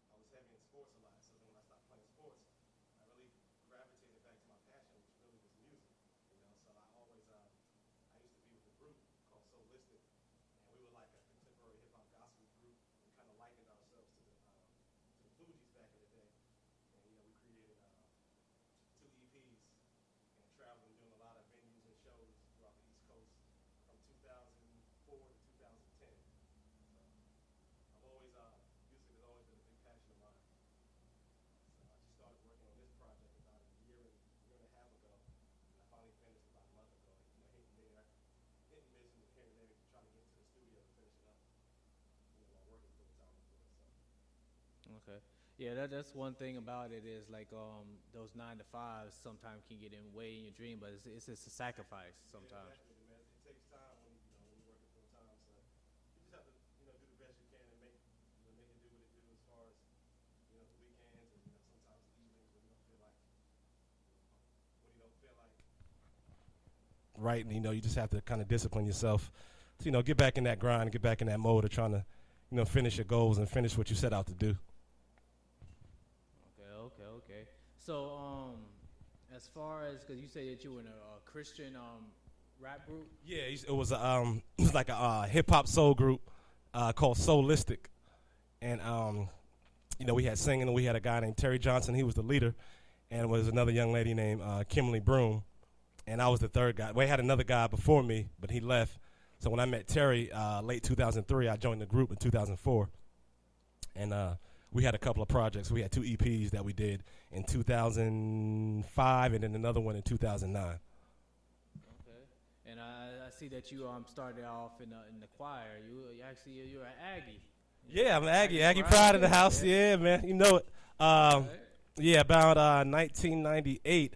I was heavy in sports a lot. So then when I stopped playing sports, I really gravitated back to my passion, which really was music. So I always, I used to be with a group called Soulistic, and we were like a contemporary hip hop gospel group. We kind of likened ourselves to the Fugees back in the day. And we created 2 EPs and traveling, doing a lot of venues and shows throughout the East Coast from 2004 to 2010. So I've always, music has always been a big passion of mine. So I just started working on this project about a year and a half ago, and I finally finished about a month ago. Hit and miss and here and there, trying to get to the studio to finish it up. While working full time for it. So. Okay. Yeah, that's one thing about it is like those 9 to 5s sometimes can get in way in your dream, but it's just a sacrifice sometimes. Yeah, exactly, man. It takes time when you're working full time. So you just have to do the best you can and make it do what it do as far as the weekends and sometimes the evenings when you don't feel like right, and you just have to kind of discipline yourself to get back in that grind, get back in that mode of trying to finish your goals and finish what you set out to do. Okay. So, as far as, because you say that you were in a Christian rap group? Yeah, it was like a hip hop soul group called Soulistic, and we had singing, and we had a guy named Terry Johnson. He was the leader, and there was another young lady named Kimberly Broom, and I was the third guy. We had another guy before me, but he left. So when I met Terry late 2003, I joined the group in 2004, and we had a couple of projects. We had 2 EPs that we did in 2005 and then another one in 2009. Okay. And I see that you started off in the choir. You're an Aggie. Yeah, I'm an Aggie pride in the house. Yeah, man. You know it. Yeah, about 1998,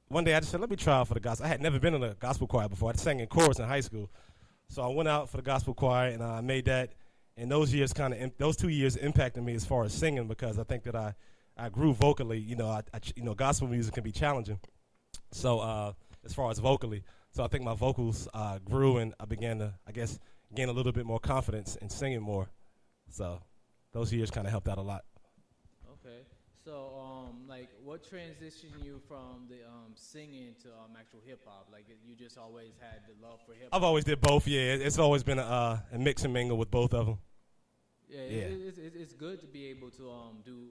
one day I just said, let me try out for the gospel. I had never been in a gospel choir before. I sang in chorus in high school. So I went out for the gospel choir, and I made that. And those 2 years impacted me as far as singing because I think that I grew vocally. Gospel music can be challenging. So as far as vocally, so I think my vocals grew, and I began to, gain a little bit more confidence in singing more. So those years kind of helped out a lot. Okay. So, what transitioned you from the singing to actual hip hop? Like, you just always had the love for hip hop? I've always did both. Yeah, it's always been a mix and mingle with both of them. Yeah. It's good to be able to do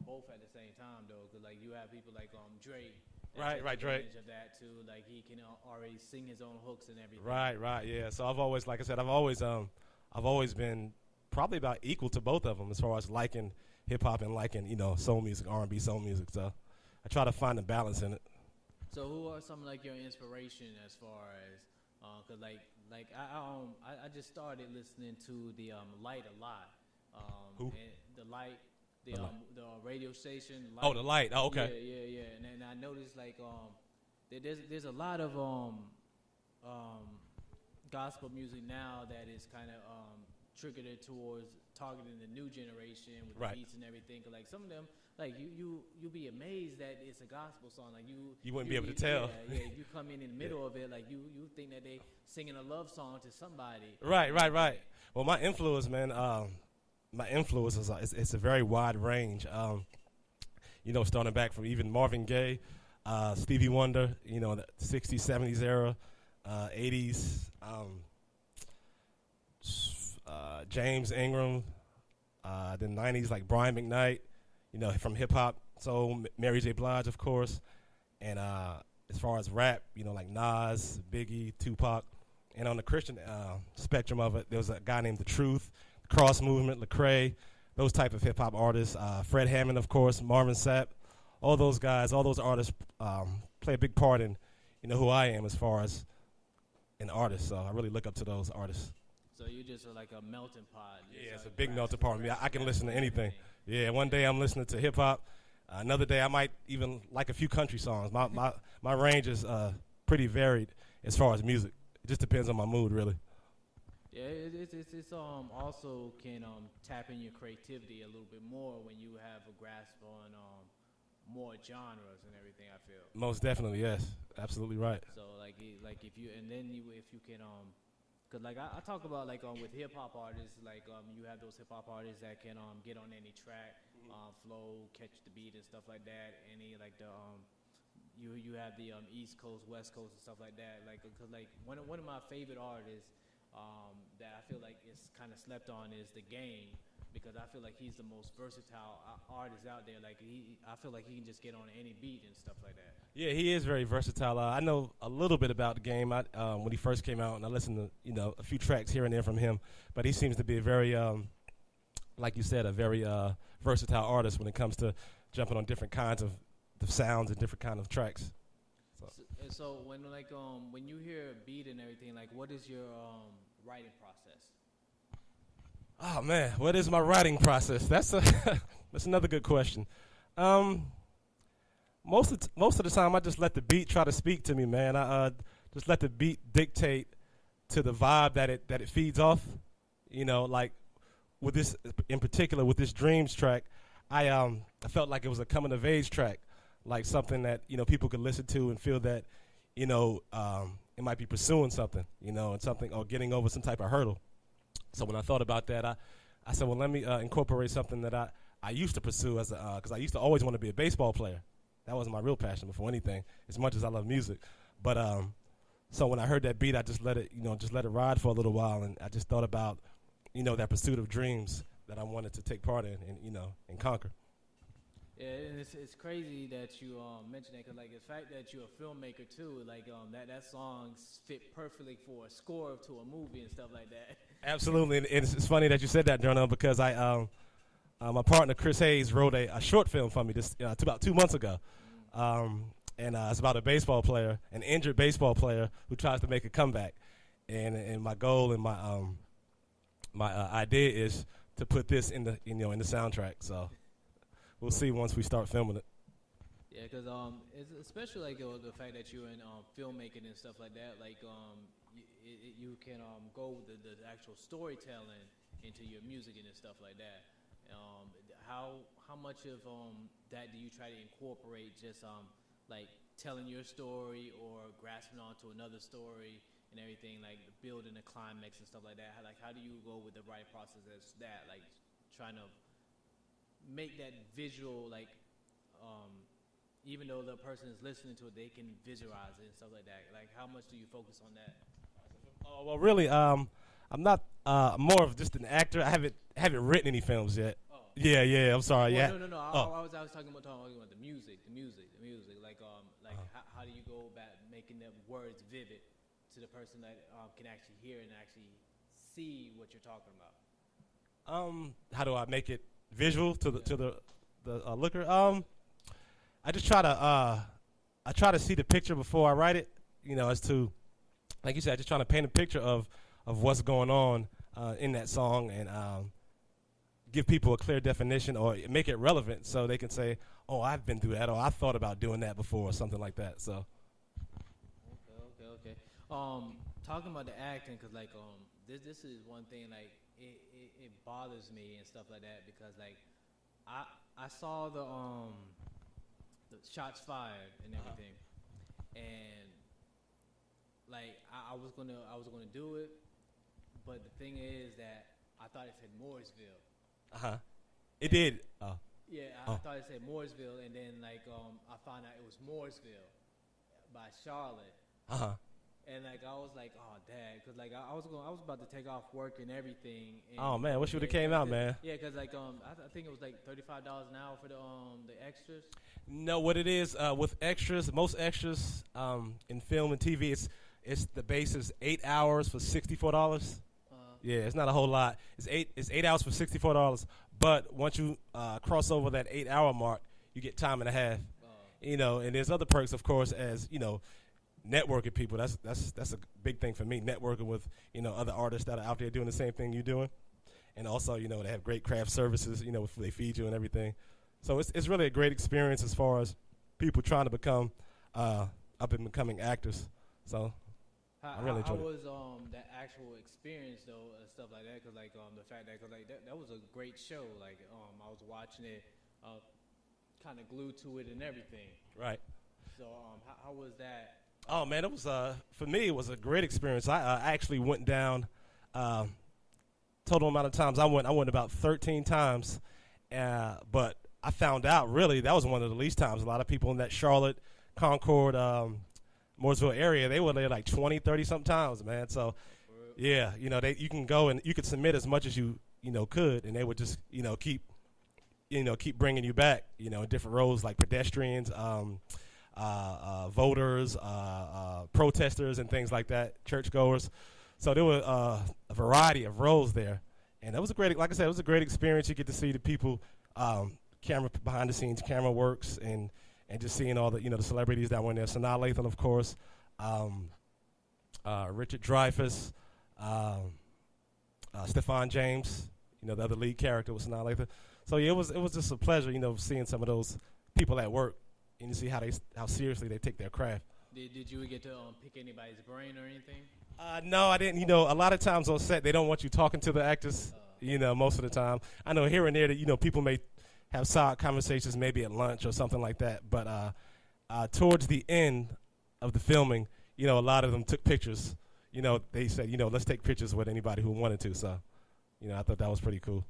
both at the same time though, because like you have people like Drake. Right, Drake. Of that too, like he can already sing his own hooks and everything. Right, yeah. So I've always, like I said, I've always been probably about equal to both of them as far as liking hip hop and liking soul music, R&B soul music. So I try to find a balance in it. So who are some like your inspiration as far as cause I just started listening to the Light a lot. Who? And the Light. The radio station. Light. Oh, the Light. Oh, okay. Yeah. And then I noticed like there's a lot of gospel music now that is kind of triggered towards targeting the new generation with the beats and everything. Cause like some of them, like you'll be amazed that it's a gospel song. Like you wouldn't be able to tell. Yeah. You come in the middle of it, like you think that they singing a love song to somebody. Right. Well, my influence, man. My influence is it's a very wide range. Starting back from even Marvin Gaye, Stevie Wonder, the 60s, 70s era, 80s, James Ingram, the 90s like Brian McKnight, from hip hop, so Mary J. Blige, of course, and as far as rap, like Nas, Biggie, Tupac, and on the Christian spectrum of it, there was a guy named The Truth, Cross Movement, Lecrae, those type of hip hop artists. Fred Hammond, of course, Marvin Sapp, all those guys, all those artists play a big part in, who I am as far as an artist. So I really look up to those artists. So you just are like a melting pot. Yeah, it's a big melting pot. I can listen to anything. Yeah, one day I'm listening to hip hop. Another day, I might even like a few country songs. My range is pretty varied as far as music. It just depends on my mood, really. Yeah, it's also can tap in your creativity a little bit more when you have a grasp on more genres and everything. I feel Most definitely, yes, absolutely right. so like if you and then if you can cause like I talk about like with hip hop artists like you have those hip hop artists that can get on any track, flow, catch the beat and stuff like that. Any like the you have the East Coast, West Coast and stuff like that. Like cause like one of my favorite artists. That I feel like it's kind of slept on is The Game, because I feel like he's the most versatile artist out there. Like I feel like he can just get on any beat and stuff like that. Yeah, he is very versatile. I know a little bit about The Game when he first came out, and I listened to a few tracks here and there from him. But he seems to be a very, like you said, a very versatile artist when it comes to jumping on different kinds of sounds and different kind of tracks. So when you hear a beat and everything, like what is your writing process? Oh man, what is my writing process? That's another good question. Most of the time, I just let the beat try to speak to me, man. I just let the beat dictate to the vibe that it feeds off. Like with this in particular, with this Dreams track, I felt like it was a coming of age track, like something that people could listen to and feel that it might be pursuing something, and something or getting over some type of hurdle. So when I thought about that, I said, well, let me incorporate something that I used to pursue as because I used to always want to be a baseball player. That was my real passion before anything, as much as I love music. But so when I heard that beat, I just let it ride for a little while, and I just thought about that pursuit of dreams that I wanted to take part in and conquer. Yeah, and it's crazy that you mentioned that, because like the fact that you're a filmmaker too, like that song fit perfectly for a score to a movie and stuff like that. Absolutely, and it's funny that you said that, Jonah, because my partner Chris Hayes wrote a short film for me about 2 months ago, and it's about a baseball player, an injured baseball player who tries to make a comeback, and my goal and my idea is to put this in the in the soundtrack. So. We'll see once we start filming it. Yeah, because it's especially like the fact that you're in filmmaking and stuff like that. Like you can go with the actual storytelling into your music and stuff like that. How much of that do you try to incorporate? Just like telling your story or grasping onto another story and everything, like building a climax and stuff like that. How do you go with the writing process as that? Like trying to make that visual, like even though the person is listening to it, they can visualize it and stuff like that. Like how much do you focus on that? Oh well, really, I'm not more of just an actor. I haven't written any films yet. Oh. Yeah. I'm sorry. Well, yeah. No. I was talking about the music. Like how do you go about making the words vivid to the person that can actually hear and actually see what you're talking about? How do I make it visual to the looker? I just try to see the picture before I write it. As to, like you said, just trying to paint a picture of what's going on in that song and give people a clear definition or make it relevant so they can say, "Oh, I've been through that," or "I thought about doing that before," or something like that. So. Okay. Talking about the acting, because like this is one thing like. It bothers me and stuff like that, because like I saw the shots fired and everything, and like I was gonna do it, but the thing is that I thought it said Mooresville. It did. Yeah, I thought it said Mooresville, and then like I found out it was Mooresville by Charlotte. And like I was like, oh dad, because like I was about to take off work and everything. And oh man, wish you would have came out, man. Yeah, because like I think it was like $35 an hour for the extras. No, what it is with extras, most extras in film and TV, it's the base is 8 hours for $64. Yeah, it's not a whole lot. It's eight hours for $64. But once you cross over that 8 hour mark, you get time and a half. And there's other perks, of course, as networking people. That's a big thing for me. Networking with other artists that are out there doing the same thing you're doing, and also they have great craft services. They feed you and everything. So it's really a great experience as far as people trying to become up and becoming actors. So I really enjoyed it. How was that actual experience though, and stuff like that? Cause like the fact that, cause like that was a great show. Like I was watching it, kind of glued to it and everything. Right. So how was that? Oh man, it was for me it was a great experience. I actually went down. Total amount of times I went about 13 times, but I found out really that was one of the least times. A lot of people in that Charlotte, Concord, Mooresville area, they were there like 20, 30 sometimes, man. So yeah, you can go and you could submit as much as you could, and they would just keep bringing you back, in different roles like pedestrians, voters, protesters, and things like that, churchgoers. So there were a variety of roles there, and it was like I said, it was a great experience. You get to see the people, camera behind the scenes, camera works, and just seeing all the the celebrities that were in there. Sanaa Lathan, of course, Richard Dreyfuss, Stephon James, the other lead character was Sanaa Lathan. So yeah, it was just a pleasure, seeing some of those people at work, and you see how seriously they take their craft. Did you get to pick anybody's brain or anything? No, I didn't. A lot of times on set, they don't want you talking to the actors, most of the time. I know here and there that, people may have side conversations maybe at lunch or something like that. But towards the end of the filming, a lot of them took pictures. They said, let's take pictures with anybody who wanted to. So, I thought that was pretty cool.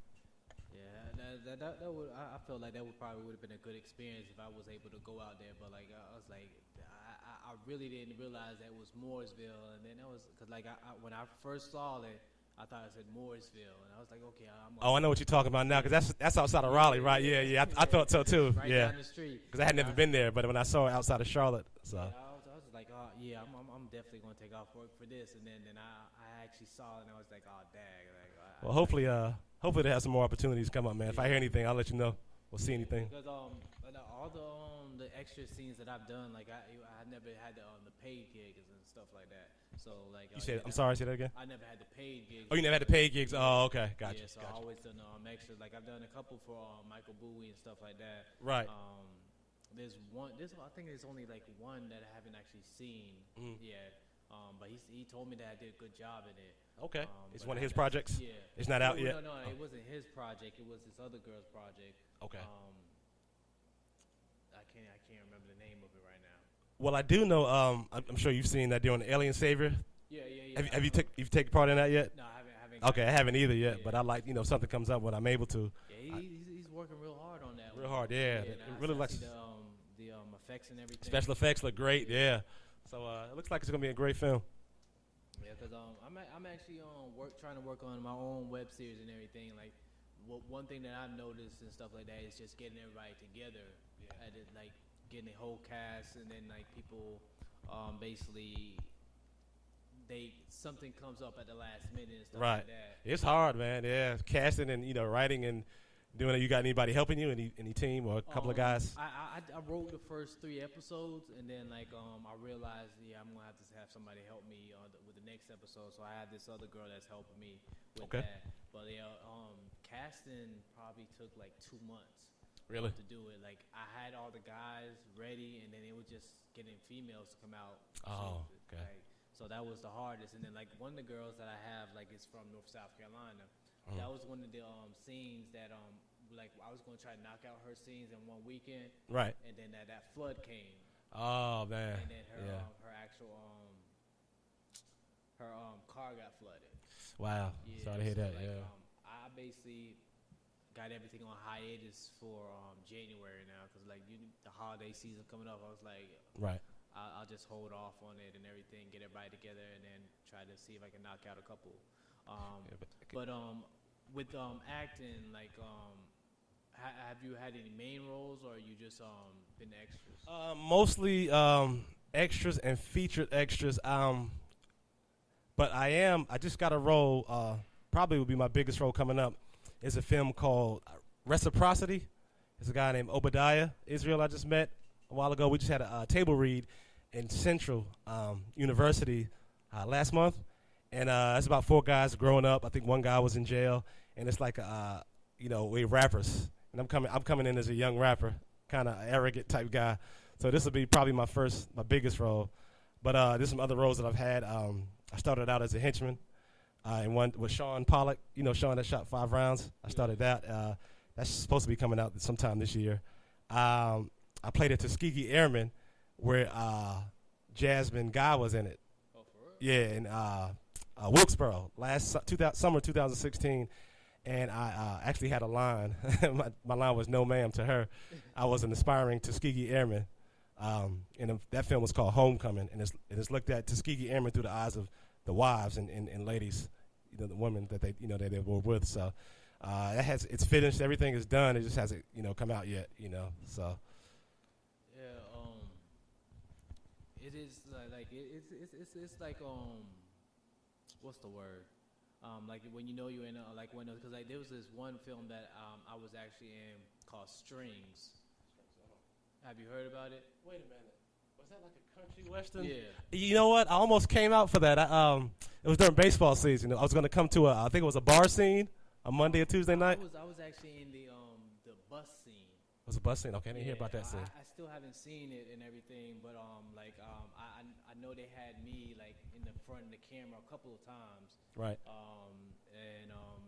Yeah, that would, I feel like that would have been a good experience if I was able to go out there. But like I was like, I really didn't realize that was Mooresville, and then that was because like when I first saw it, I thought it said Mooresville, and I was like, okay, I know what you're talking about now, because that's outside of Raleigh, right? Yeah, I thought so too. Right yeah, down the street. Because I had never been there, but when I saw it outside of Charlotte, so. Yeah, I was like, oh yeah, I'm definitely gonna take off work for this, and then I actually saw it, and I was like, oh dang. Well, hopefully they have some more opportunities come up, man. If I hear anything, I'll let you know. We'll see anything. Because all the extra scenes that I've done, like I never had the paid gigs and stuff like that. So like you said, I'm sorry, say that again. I never had the paid gigs. Oh, you never had the paid gigs. Oh, okay, gotcha. Yeah, so I always done extras. Like I've done a couple for Michael Bowie and stuff like that. Right. There's one. I think there's only like one that I haven't actually seen yet. But he told me that I did a good job in it. Okay. It's one of his projects? Yeah. It's not out yet? No, it wasn't his project. It was this other girl's project. Okay. I can't remember the name of it right now. Well, I do know. I'm sure you've seen that doing Alien Savior. Yeah. Have you taken part in that yet? No, I haven't. Okay, I haven't either yet. But I like if something comes up when I'm able to. Yeah, he's working real hard on that. Real hard, yeah. It really looks. The effects and everything. Special effects look great, yeah. So it looks like it's gonna be a great film. Yeah, because I'm actually trying to work on my own web series and everything. Like, one thing that I've noticed and stuff like that is just getting everybody together, and it, like getting the whole cast, and then like people, basically, something comes up at the last minute and stuff like that. It's hard, man. Yeah, casting and writing and doing it. You got anybody helping you? Any team or a couple of guys? I wrote the first 3 episodes, and then like I realized I'm gonna have somebody help me with the next episode. So I have this other girl that's helping me with that. But casting probably took like 2 months. Really? To do it. Like I had all the guys ready, and then it was just getting females to come out. Oh, okay. So that was the hardest. And then like one of the girls that I have is from South Carolina. That was one of the scenes that like I was gonna try to knock out her scenes in one weekend. Right. And then that flood came. Oh man. And then her actual car got flooded. Wow. Yeah, Sorry to hear that. Like, yeah. I basically got everything on hiatus for January now because like the holiday season coming up. I was like, right. I'll just hold off on it and everything, get everybody together, and then try to see if I can knock out a couple. But with acting, like, have you had any main roles, or you just been extras? Mostly extras and featured extras. But I just got a role. Probably would be my biggest role coming up. Is a film called Reciprocity. It's a guy named Obadiah Israel I just met a while ago. We just had a table read in Central University last month. And it's about 4 guys growing up. I think one guy was in jail. And it's like, we're rappers. and I'm coming in as a young rapper, kind of arrogant type guy. So this will be probably my biggest role. But there's some other roles that I've had. I started out as a henchman, and one with Sean Pollock. You know, Sean that shot 5 rounds. I started that. That's supposed to be coming out sometime this year. I played a Tuskegee Airman, where Jasmine Guy was in it. Oh, for real? Yeah, in Wilkesboro, summer 2016. And I actually had a line. my line was "No ma'am" to her. I was an aspiring Tuskegee Airman. And that film was called Homecoming, and it's looked at Tuskegee Airmen through the eyes of the wives and ladies, you know, the women that they were with. So it's finished. Everything is done. It just hasn't come out yet. So. Yeah. It is it's like what's the word? Like when you're in because like there was this one film that I was actually in called Strings. Have you heard about it? Wait a minute. Was that like a country western? Yeah. You know what? I almost came out for that. It was during baseball season. I was going to come to I think it was a bar scene, a Monday or Tuesday night. I was actually in the bus scene. It was a bus scene? Okay, I didn't hear about that scene. I still haven't seen it and everything, but I know they had me like in the front of the camera a couple of times. Right.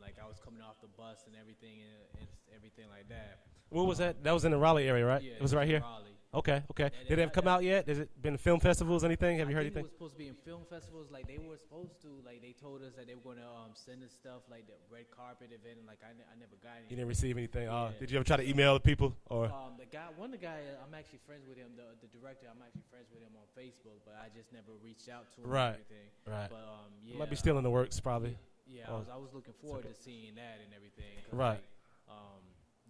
Like I was coming off the bus and everything and everything like that. Where was that? That was in the Raleigh area, right? Yeah, it was right here? Raleigh. Okay. Did it have come out yet? Has it been film festivals, anything? Have you heard anything? It was supposed to be in film festivals. Like they were supposed to, like they told us that they were going to send us stuff like the red carpet event, and like I never got anything. You didn't receive anything? Yeah. Did you ever try to email the people? Or I'm actually friends with him, the director, I'm actually friends with him on Facebook, but I just never reached out to him or anything. Right. But it might be still in the works, probably. Yeah, I was looking forward to seeing that and everything. Right.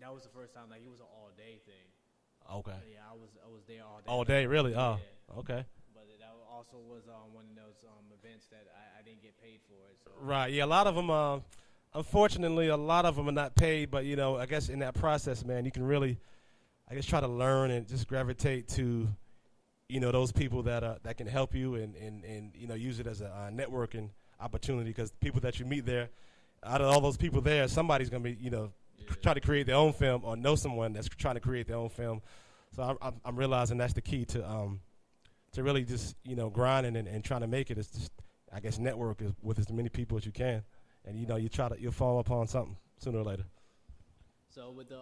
That was the first time, like, it was an all-day thing. Okay. Yeah, I was there all day. All day, really? Yeah. Oh, okay. But that also was one of those events that I didn't get paid for it. So. Right. Yeah, a lot of them, unfortunately, a lot of them are not paid. But, I guess in that process, man, you can really, I guess, try to learn and just gravitate to, those people that can help you and use it as a networking opportunity, because people that you meet there, out of all those people there, somebody's going to be, try to create their own film or know someone that's trying to create their own film. So I'm realizing that's the key to really just grinding and trying to make it is just, I guess, network with as many people as you can, and you'll fall upon something sooner or later. So with the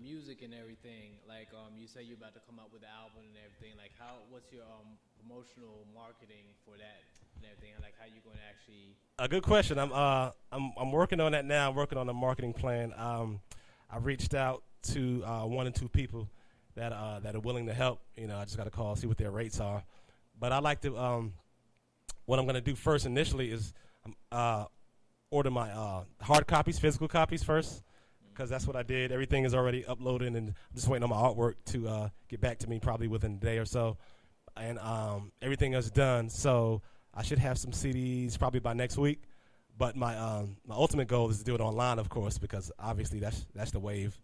music and everything, like you say you're about to come out with the album and everything, like what's your promotional marketing for that and everything, like how you going to actually? A good question. I'm working on that now. I'm working on a marketing plan. I reached out to 1 and 2 people that are willing to help. I just got to call, see what their rates are. But I like to. What I'm going to do first initially is order my hard copies, physical copies first, because that's what I did. Everything is already uploaded, and I'm just waiting on my artwork to get back to me probably within a day or so. And everything is done, so I should have some CDs probably by next week. But my ultimate goal is to do it online, of course, because obviously that's the wave,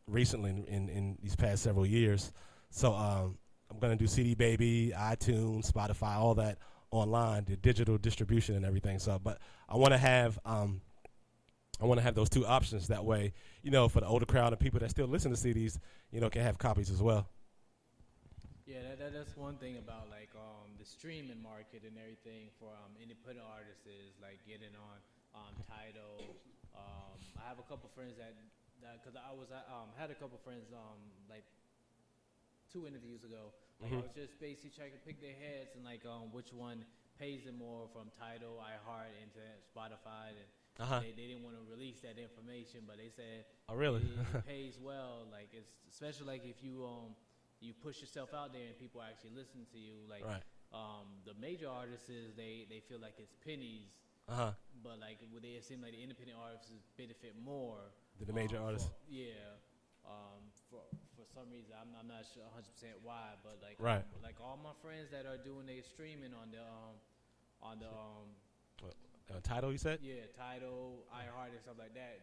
recently in these past several years. So I'm going to do CD Baby, iTunes, Spotify, all that online, the digital distribution and everything. So, but I want to have those 2 options. That way, for the older crowd and people that still listen to CDs, can have copies as well. Yeah, that's one thing about like the streaming market and everything for independent artists is like getting on Tidal. I have a couple friends that because I had a couple friends like 2 interviews ago. Like I was just basically trying to pick their heads and like which one pays them more from Tidal, iHeart, into Spotify, and they didn't want to release that information, but they said, "Oh, really? it pays well. Like it's especially like if you push yourself out there and people actually listen to you. Like the major artists they feel like it's pennies, but like it seems like the independent artists benefit more than the major artists. For some reason, I'm not sure 100% why, but like like all my friends that are doing their streaming on the Tidal, you said? Yeah, Tidal, iHeart, and stuff like that.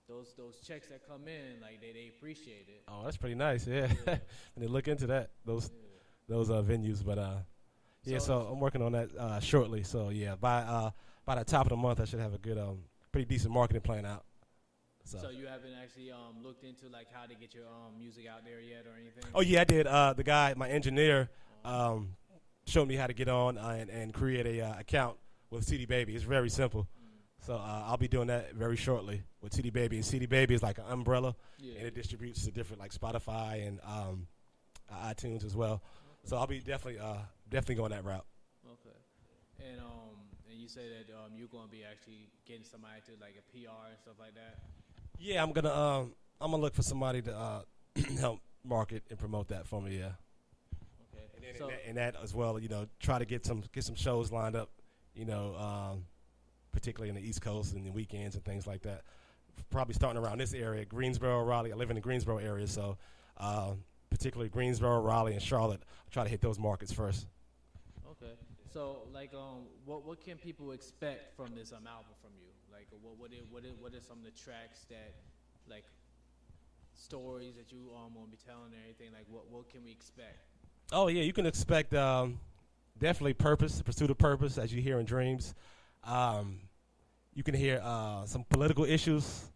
Those checks that come in, like they appreciate it. Oh, that's pretty nice. Yeah, and they look into that those venues. But so I'm working on that shortly. So yeah, by the top of the month, I should have a good, pretty decent marketing plan out. So you haven't actually looked into like how to get your music out there yet or anything? Oh yeah, I did. The guy, my engineer, showed me how to get on and create a account with CD Baby. It's very simple. So I'll be doing that very shortly with CD Baby. And CD Baby is like an umbrella, and it distributes to different like Spotify and iTunes as well. Okay. So I'll be definitely going that route. Okay. And you say that you're going to be actually getting somebody to like a PR and stuff like that. Yeah, I'm gonna look for somebody to help market and promote that for me. Yeah. Okay. And then in that as well, try to get some shows lined up. Particularly in the East Coast and the weekends and things like that. Probably starting around this area, Greensboro, Raleigh. I live in the Greensboro area, so particularly Greensboro, Raleigh, and Charlotte. I try to hit those markets first. Okay. So, like, what can people expect from this album from you? Like, what are some of the tracks that, like, stories that you want to be telling and everything? Like, what can we expect? Oh yeah, you can expect definitely purpose, the pursuit of purpose, as you hear in Dreams. You can hear some political issues.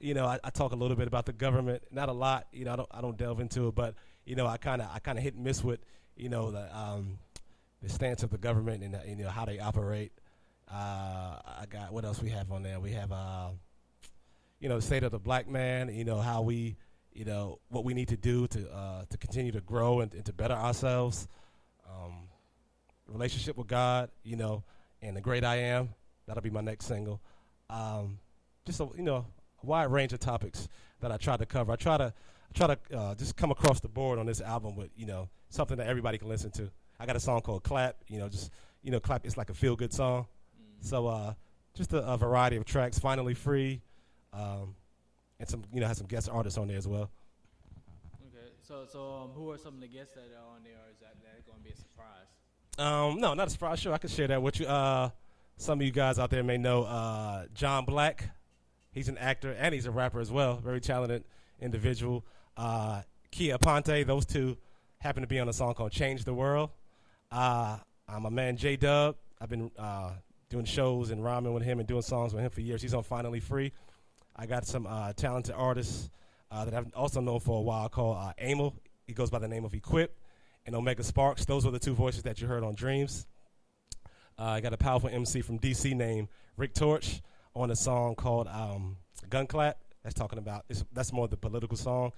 I talk a little bit about the government, not a lot. I don't delve into it, but I kind of hit and miss with the stance of the government and how they operate. I got what else we have on there. We have the state of the black man. How we what we need to do to continue to grow and to better ourselves. Relationship with God. And The Great I Am. That'll be my next single. Just a wide range of topics that I try to cover. I try to just come across the board on this album with something that everybody can listen to. I got a song called Clap. Clap. It's like a feel good song. So just a variety of tracks. Finally Free, and some has some guest artists on there as well. Okay. So who are some of the guests that are on there? Or is that going to be a surprise? No, not a surprise. Sure, I can share that with you. Some of you guys out there may know John Black. He's an actor and he's a rapper as well. Very talented individual. Kia Ponte, those two happen to be on a song called Change the World. I'm a man, J-Dub. I've been doing shows and rhyming with him and doing songs with him for years. He's on Finally Free. I got some talented artists that I've also known for a while called Amel. He goes by the name of Equip. And Omega Sparks. Those were the two voices that you heard on Dreams. I got a powerful MC from DC named Rick Torch on a song called Gun Clap. That's more the political song.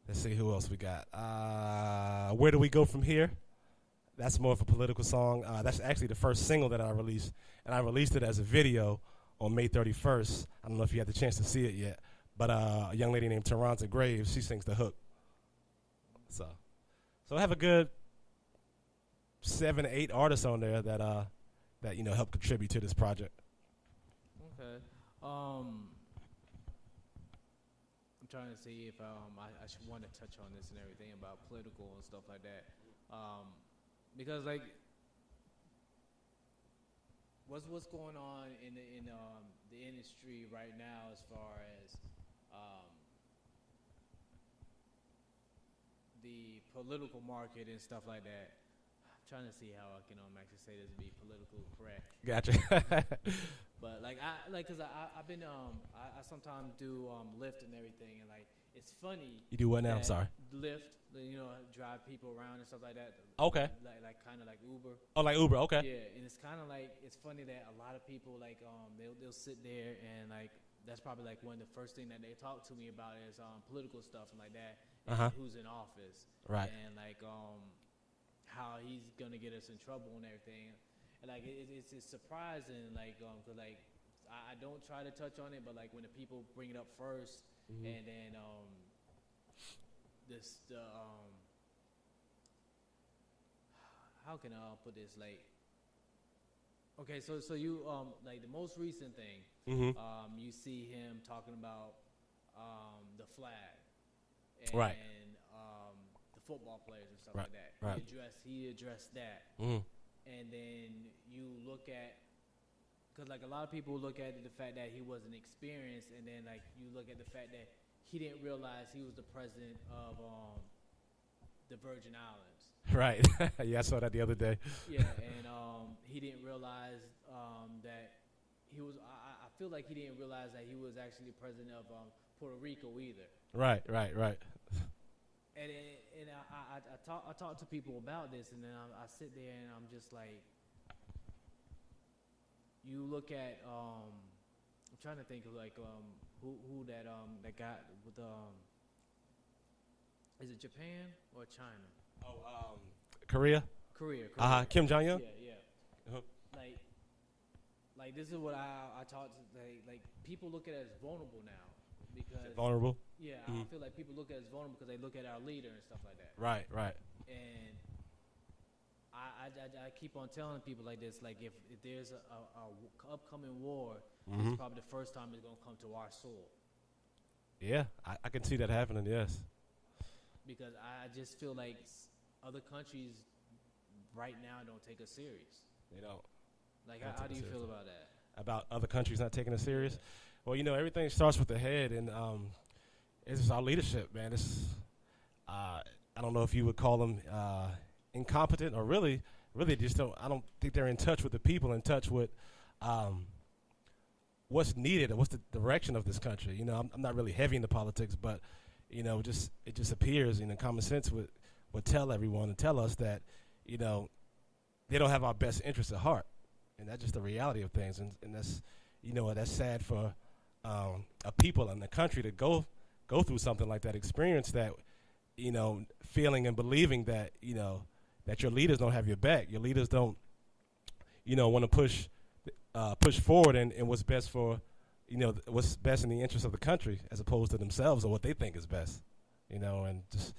Let's see who else we got. Where Do We Go From Here? That's more of a political song. That's actually the first single that I released, and I released it as a video on May 31st. I don't know if you had the chance to see it yet, but a young lady named Taronta Graves, she sings the hook. So I have a good 7 to 8 artists on there that help contribute to this project. Okay. I'm trying to see if I should want to touch on this and everything about political and stuff like that, because like what's going on in the industry right now as far as the political market and stuff like that. I'm trying to see how I can actually say this to be politically correct. Gotcha. But cause I've been I sometimes do Lyft and everything, and like it's funny. You do what now? I'm sorry. Lyft, drive people around and stuff like that. Okay. Like kind of like Uber. Oh, like Uber. Okay. Yeah, and it's kind of like it's funny that a lot of people like they'll sit there and like that's probably like one of the first thing that they talk to me about is political stuff and like that. And who's in office. Right. And like how he's gonna get us in trouble and everything. And like it's surprising, like 'cause like I don't try to touch on it, but like when the people bring it up first, and then how can I put this, like, okay, so you like the most recent thing, you see him talking about the flag, and right, the football players and stuff right, like that. Right. He addressed that, and then you look at, because like a lot of people look at the fact that he wasn't experienced, and then like you look at the fact that he didn't realize he was the president of the Virgin Islands. Right. Yeah, I saw that the other day. Yeah, and he didn't realize that he was. I feel like he didn't realize that he was actually the president of Puerto Rico either. Right. And I talk to people about this, and then I sit there and I'm just like, you look at I'm trying to think of like who that got with is it Japan or China? Korea. Kim Jong Un. Yeah. Like this is what I talk to. Like people look at it as vulnerable now because vulnerable. Yeah, I feel like people look at it as vulnerable because they look at our leader and stuff like that. Right. And I keep on telling people like this, like if there's a upcoming war, it's probably the first time it's gonna come to our soil. Yeah, I can see that happening. Yes. Because I just feel like other countries right now don't take us serious. They don't. Like, how do you feel about that? About other countries not taking us serious? Yeah. Well, you know, everything starts with the head, and it's our leadership, man. It's I don't know if you would call them incompetent or really just don't. I don't think they're in touch with the people, in touch with what's needed and what's the direction of this country. You know, I'm not really heavy into politics, but you know, it just appears. You know, common sense would tell everyone and tell us that, you know, they don't have our best interests at heart. And that's just the reality of things, and that's, you know, that's sad for a people in the country to go through something like that, experience that, you know, feeling and believing that, you know, that your leaders don't have your back, your leaders don't, you know, want to push forward and what's best for, you know, what's best in the interest of the country as opposed to themselves or what they think is best, you know, and just,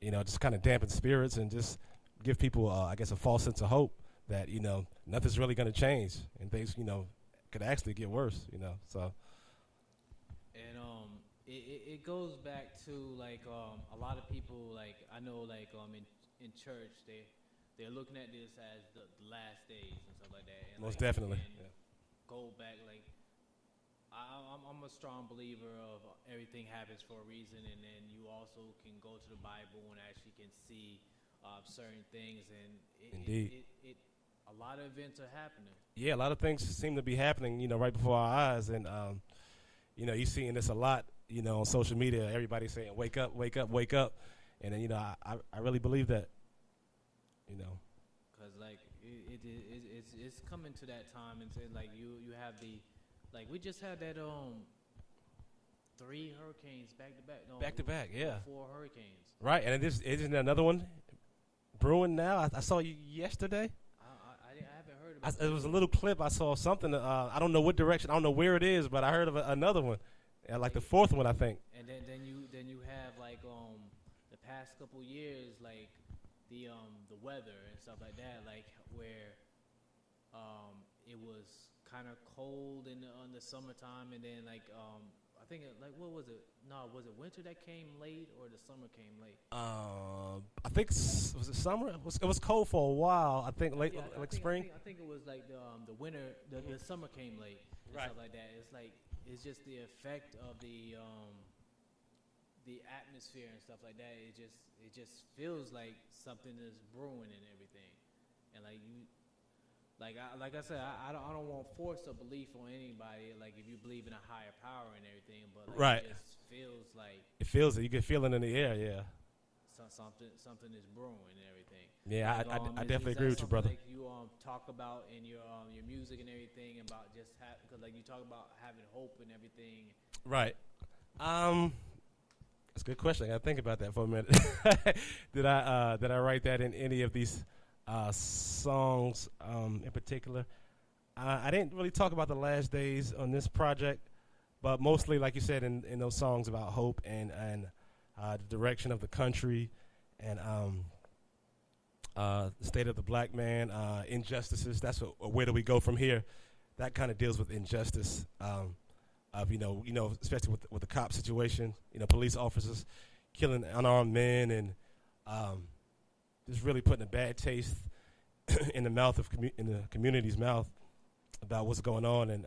you know, just kind of dampen spirits and just give people, I guess, a false sense of hope that, you know, nothing's really going to change and things, you know, could actually get worse, you know, so. And it goes back to, like, a lot of people, like, I know, like, in church, they're looking at this as the last days and stuff like that. And Most like, definitely. And go back, like, I'm a strong believer of everything happens for a reason, and then you also can go to the Bible and actually can see certain things, and Indeed. A lot of events are happening. Yeah, a lot of things seem to be happening, you know, right before our eyes. And, you know, you're seeing this a lot, you know, on social media. Everybody's saying, wake up, wake up, wake up. And then, you know, I really believe that, you know. Because, like, it's coming to that time. And saying, like, you have like, we just had that 3 hurricanes back to back. No, Back to back, yeah. 4 hurricanes. Right, and isn't there another one brewing now? I saw you yesterday. I haven't heard about it. Was a little clip. I saw something. I don't know what direction. I don't know where it is, but I heard of another one, like the 4th one, I think. And then you have like the past couple years, like the weather and stuff like that, like where it was kind of cold in the summertime, and then like I think like what was it? No, was it winter that came late or the summer came late? I think was it summer? It was cold for a while. I think late, like spring. I think it was like the winter. The summer came late and stuff like that. It's like it's just the effect of the atmosphere and stuff like that. It just feels like something is brewing and everything, and like you. Like I said, I don't want to force a belief on anybody. Like if you believe in a higher power and everything, but like right. It just feels like it feels it. You can feel it in the air, yeah. Something is brewing and everything. Yeah, like, I definitely agree with you, brother. Like you talk about in your music and everything about just because like you talk about having hope and everything. Right. That's a good question. I gotta think about that for a minute. Did I write that in any of these songs in particular? I didn't really talk about the last days on this project, but mostly, like you said, in those songs about hope and the direction of the country and the state of the black man, injustices. That's where do we go from here? That kind of deals with injustice of you know, especially with the cop situation. You know, police officers killing unarmed men and just really putting a bad taste in the mouth of in the community's mouth about what's going on, and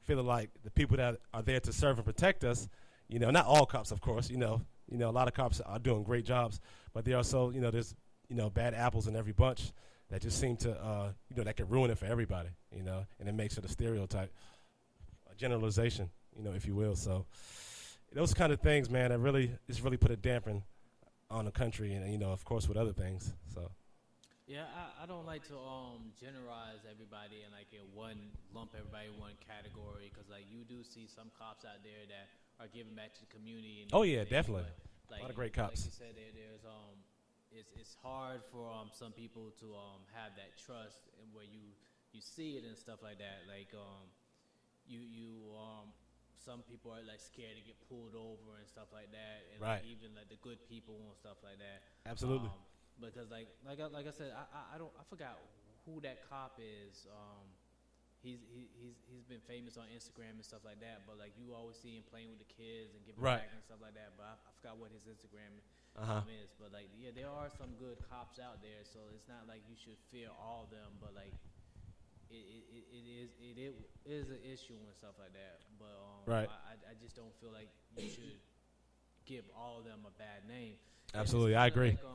feeling like the people that are there to serve and protect us, you know, not all cops, of course, you know, a lot of cops are doing great jobs, but there are also, you know, there's, you know, bad apples in every bunch that just seem to, you know, that can ruin it for everybody, you know, and it makes it a stereotype. generalization, if you will. So those kind of things, man, it's really put a dampen on the country, and of course with other things. So. Yeah, I don't like to generalize everybody and like lump everybody in one category, because like you do see some cops out there that are giving back to the community. And oh yeah, definitely. Like, a lot of great cops. Like you said, there's it's hard for some people to have that trust and where you see it and stuff like that. Like some people are like scared to get pulled over and stuff like that, and right. like, even like the good people and stuff like that. Absolutely. Because like I said, I forgot who that cop is. He's been famous on Instagram and stuff like that. But like you always see him playing with the kids and giving right. back and stuff like that. But I forgot what his Instagram is. But like yeah, there are some good cops out there. So it's not like you should fear all of them. But like it is an issue and stuff like that. But right. I just don't feel like you should give all of them a bad name. Absolutely, I agree. Like,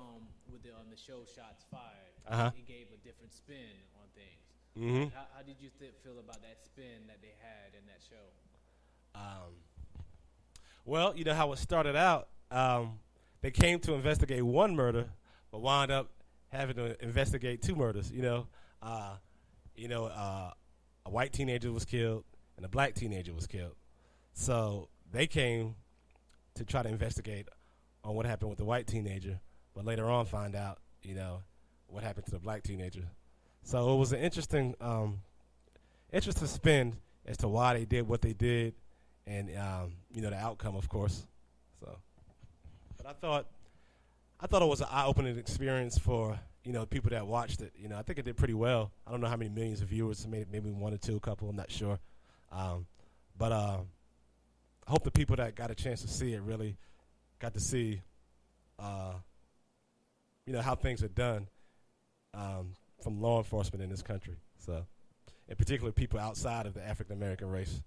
with the show Shots Fired, it gave a different spin on things. Mm-hmm. Like, how did you feel about that spin that they had in that show? Well, you know how it started out. They came to investigate one murder, but wound up having to investigate two murders. A white teenager was killed and a black teenager was killed. So they came to try to investigate on what happened with the white teenager, but later on find out, what happened to the black teenager. So it was an interesting spin as to why they did what they did, and the outcome, of course. So, but I thought it was an eye-opening experience for people that watched it. I think it did pretty well. I don't know how many millions of viewers, maybe one or two, a couple. I'm not sure, but I hope the people that got a chance to see it really got to see, how things are done from law enforcement in this country. So, in particular, people outside of the African American race,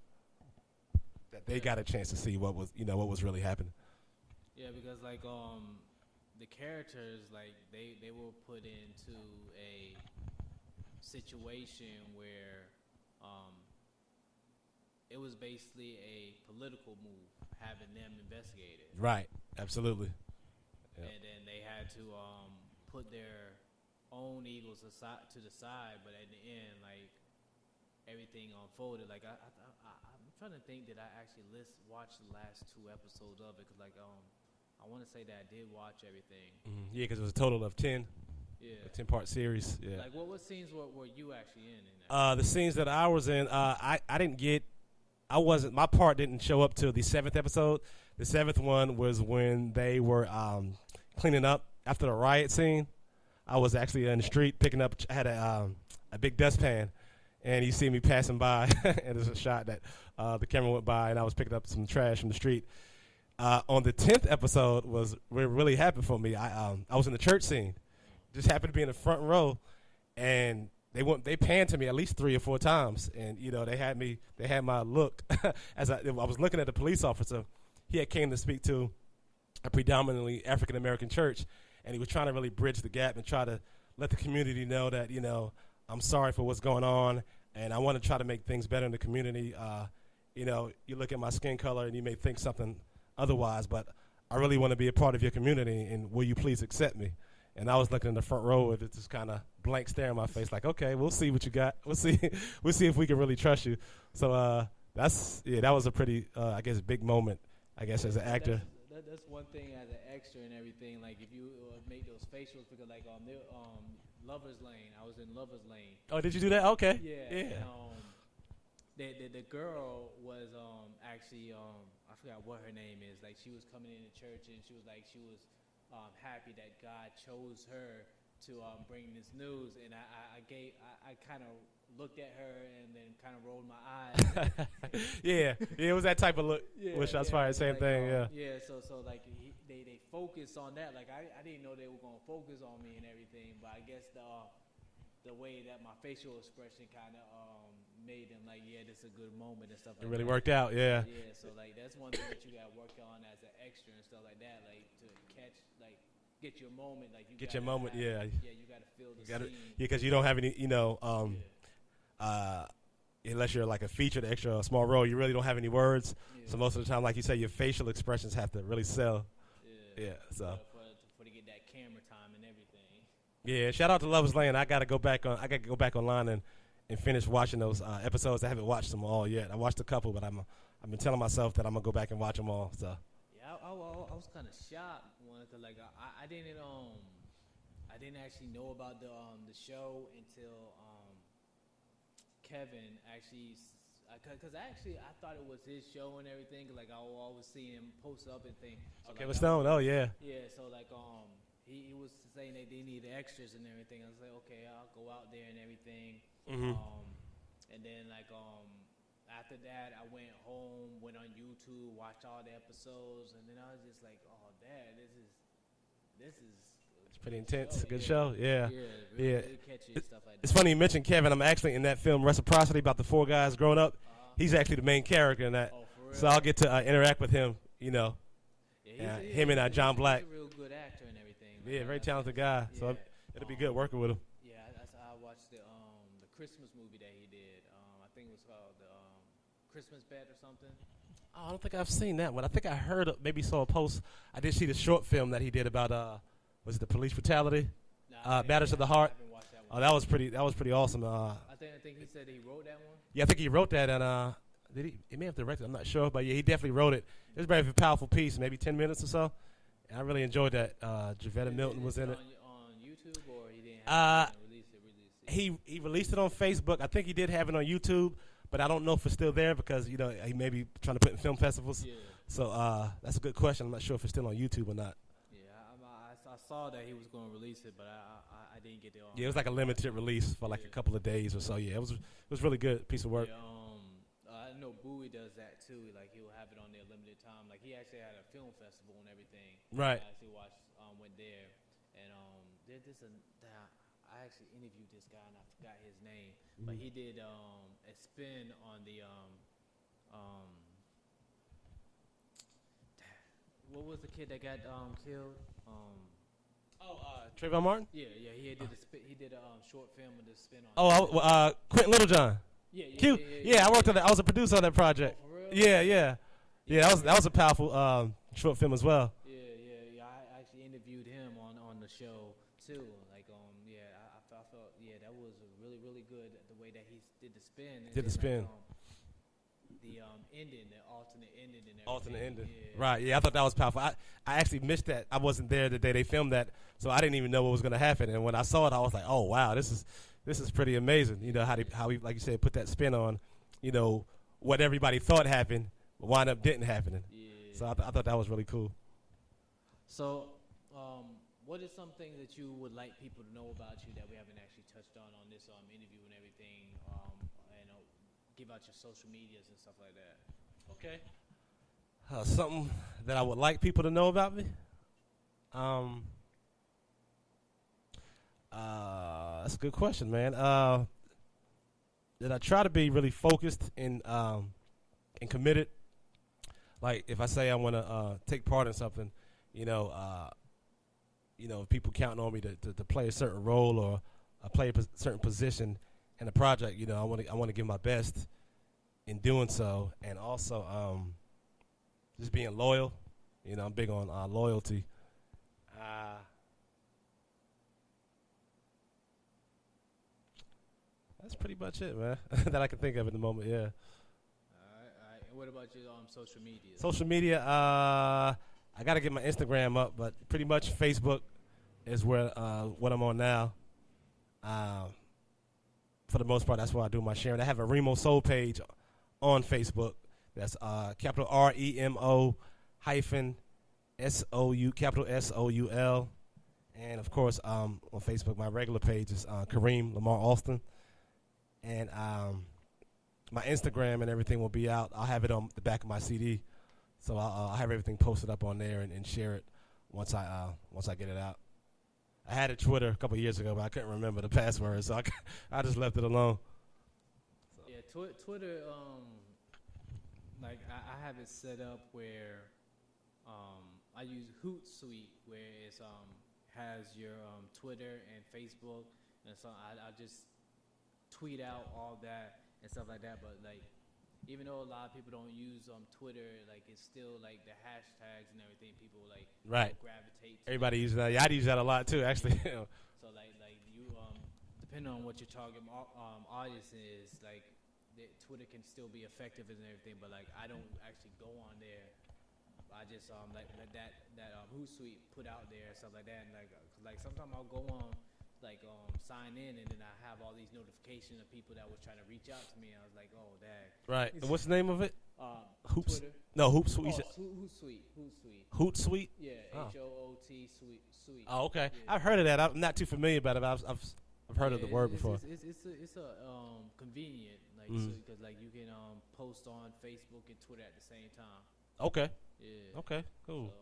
that they got a chance to see what was really happening. Yeah, because like the characters, like they were put into a situation where it was basically a political move, having them investigated. Right. Absolutely. Yep. And then they had to put their own egos aside to the side, but at the end, like everything unfolded. Like I'm trying to think, did I actually watch the last two episodes of it? Cause like I want to say that I did watch everything. Mm-hmm. Yeah, because it was a total of 10. Yeah. A 10-part series. Yeah. Like what scenes were you actually in? The scenes that I was in, my part didn't show up till the 7th episode. The 7th one was when they were cleaning up after the riot scene. I was actually in the street picking up, I had a big dustpan, and you see me passing by, and there's a shot that the camera went by, and I was picking up some trash from the street. On the 10th episode was where it really happened for me. I was in the church scene, just happened to be in the front row, and they panned to me at least 3 or 4 times, and they had my look as I was looking at the police officer. He had came to speak to a predominantly African American church, and he was trying to really bridge the gap and try to let the community know that I'm sorry for what's going on, and I want to try to make things better in the community. You look at my skin color and you may think something otherwise, but I really want to be a part of your community, and will you please accept me? And I was looking in the front row with this kind of blank stare on my face, like, okay, we'll see what you got. We'll see if we can really trust you. So that was a pretty, big moment, I guess, as an actor. That's one thing as an extra and everything. Like if you make those facials, because like Lover's Lane, I was in Lover's Lane. Oh, did you do that? Okay. Yeah. And, the girl was actually I forgot what her name is. Like she was coming into church and she was happy that God chose her to bring this news, and I kind of looked at her and then kind of rolled my eyes. yeah, it was that type of look. With Shots Fired, same thing. Yeah. So like they focused on that. Like I didn't know they were gonna focus on me and everything, but I guess the way that my facial expression kind of made them like, yeah, this is a good moment and stuff like that. It really worked out, yeah. Yeah, so like that's one thing that you got to work on as an extra and stuff like that, like to catch, like get your moment, like you get your moment, yeah. Yeah, you got to feel the scene. Yeah, because you don't have any, unless you're like a featured extra, a small role, you really don't have any words. So most of the time, like you say, your facial expressions have to really sell. Yeah. So. For to get that camera time and everything. Yeah. Shout out to Lovers Lane. I gotta go back online and finish watching those episodes. I haven't watched them all yet. I watched a couple, but I've been telling myself that I'm gonna go back and watch them all. So. Yeah, I was kind of shocked when I didn't actually know about the show until Kevin actually, because actually I thought it was his show and everything. Like I will always see him post up and thing. So Kevin Stone. Oh yeah. Yeah. So he was saying that they needed extras and everything. I was like, okay, I'll go out there and everything. Mm-hmm. And then after that, I went home, went on YouTube, watched all the episodes, and then I was just like, oh, Dad, this is. It's pretty intense. Good show. Yeah. Really catchy and stuff like that. It's funny you mentioned Kevin. I'm actually in that film Reciprocity about the 4 guys growing up. He's actually the main character in that. Oh, for real? So I'll get to interact with him. You know. Him and John Black. He's a real good actor and everything. Yeah, very talented guy. Yeah. So it'll be good working with him. Yeah, I watched the Christmas movie that he did. I think it was called the Christmas Bet or something. Oh, I don't think I've seen that one. I think I heard, maybe saw a post. I did see the short film that he did about, was it the police brutality? Matters of the Heart. Oh, that was pretty awesome. I think he said he wrote that one. Yeah, I think he wrote that, and did he? He may have directed. I'm not sure, but yeah, he definitely wrote it. It was a very powerful piece, maybe 10 minutes or so. And I really enjoyed that. Javetta Milton was in it. On YouTube, or he didn't have to release it? He released it on Facebook. I think he did have it on YouTube, but I don't know if it's still there because he may be trying to put it in film festivals. Yeah. So that's a good question. I'm not sure if it's still on YouTube or not. Yeah, I saw that he was going to release it, but I didn't get it on. Yeah, it was like a limited release for like a couple of days or so. Yeah, it was really good piece of work. Yeah, I know Bowie does that too. Like he'll have it on there limited time. Like he actually had a film festival and everything. Right. I actually went there, and did this. I actually interviewed this guy and I forgot his name, but he did a spin on the what was the kid that got killed? Trayvon Martin? Yeah, he did a short film with a spin on. Oh, Quentin Littlejohn. Yeah. I worked on that. I was a producer on that project. Oh, for real? Yeah. That was a powerful short film as well. Yeah. I actually interviewed him on the show too. Like, I felt that was really good the way that he did the spin. The ending, the alternate ending, and everything. Alternate ending. Yeah. Right. Yeah, I thought that was powerful. I actually missed that. I wasn't there the day they filmed that, so I didn't even know what was going to happen. And when I saw it, I was like, oh wow, this is pretty amazing. You know how he like you said put that spin on, what everybody thought happened wound up didn't happen. Yeah. So I thought that was really cool. So, what is something that you would like people to know about you that we haven't actually touched on this interview and everything? Give out your social medias and stuff like that. Okay. Something that I would like people to know about me. That's a good question, man. That I try to be really focused and committed. Like if I say I want to take part in something, if people counting on me to play a certain role or play a certain position in a project, I want to give my best in doing so, and also just being loyal. I'm big on loyalty. That's pretty much it, man. That I can think of at the moment. Yeah. All right. And what about your social media? Social media. I got to get my Instagram up, but pretty much Facebook is where what I'm on now. For the most part, that's where I do my sharing. I have a Remo Soul page on Facebook. That's capital REMO hyphen SOU, capital SOUL. And, of course, on Facebook, my regular page is Kareem Lamar Alston. And my Instagram and everything will be out. I'll have it on the back of my CD. So I'll have everything posted up on there and share it once I get it out. I had a Twitter a couple of years ago, but I couldn't remember the password, so I just left it alone. So. Yeah, Twitter. Like I have it set up where I use Hootsuite, where it has your Twitter and Facebook, and so I just tweet out all that, and stuff like that. But like, even though a lot of people don't use Twitter, like it's still like the hashtags and everything. People like Right. gravitate. To Everybody uses that. Yeah, I use that a lot too, actually. So like you depending on what your target audience is, like Twitter can still be effective and everything. But like I don't actually go on there. I just like that Hootsuite put out there and stuff like that, and like sometimes I'll go on sign in, and then I have all these notifications of people that was trying to reach out to me. I was like, oh dang. Right. And what's the name of it? Hoops. Twitter. No, Hootsuite. Hootsuite. Hootsuite. Yeah. Oh. HOOT suite. Oh, okay. Yeah. I've heard of that. I'm not too familiar about it. But I've heard of the word before. It's a convenient because like you can post on Facebook and Twitter at the same time. Okay. Yeah. Okay. Cool. So,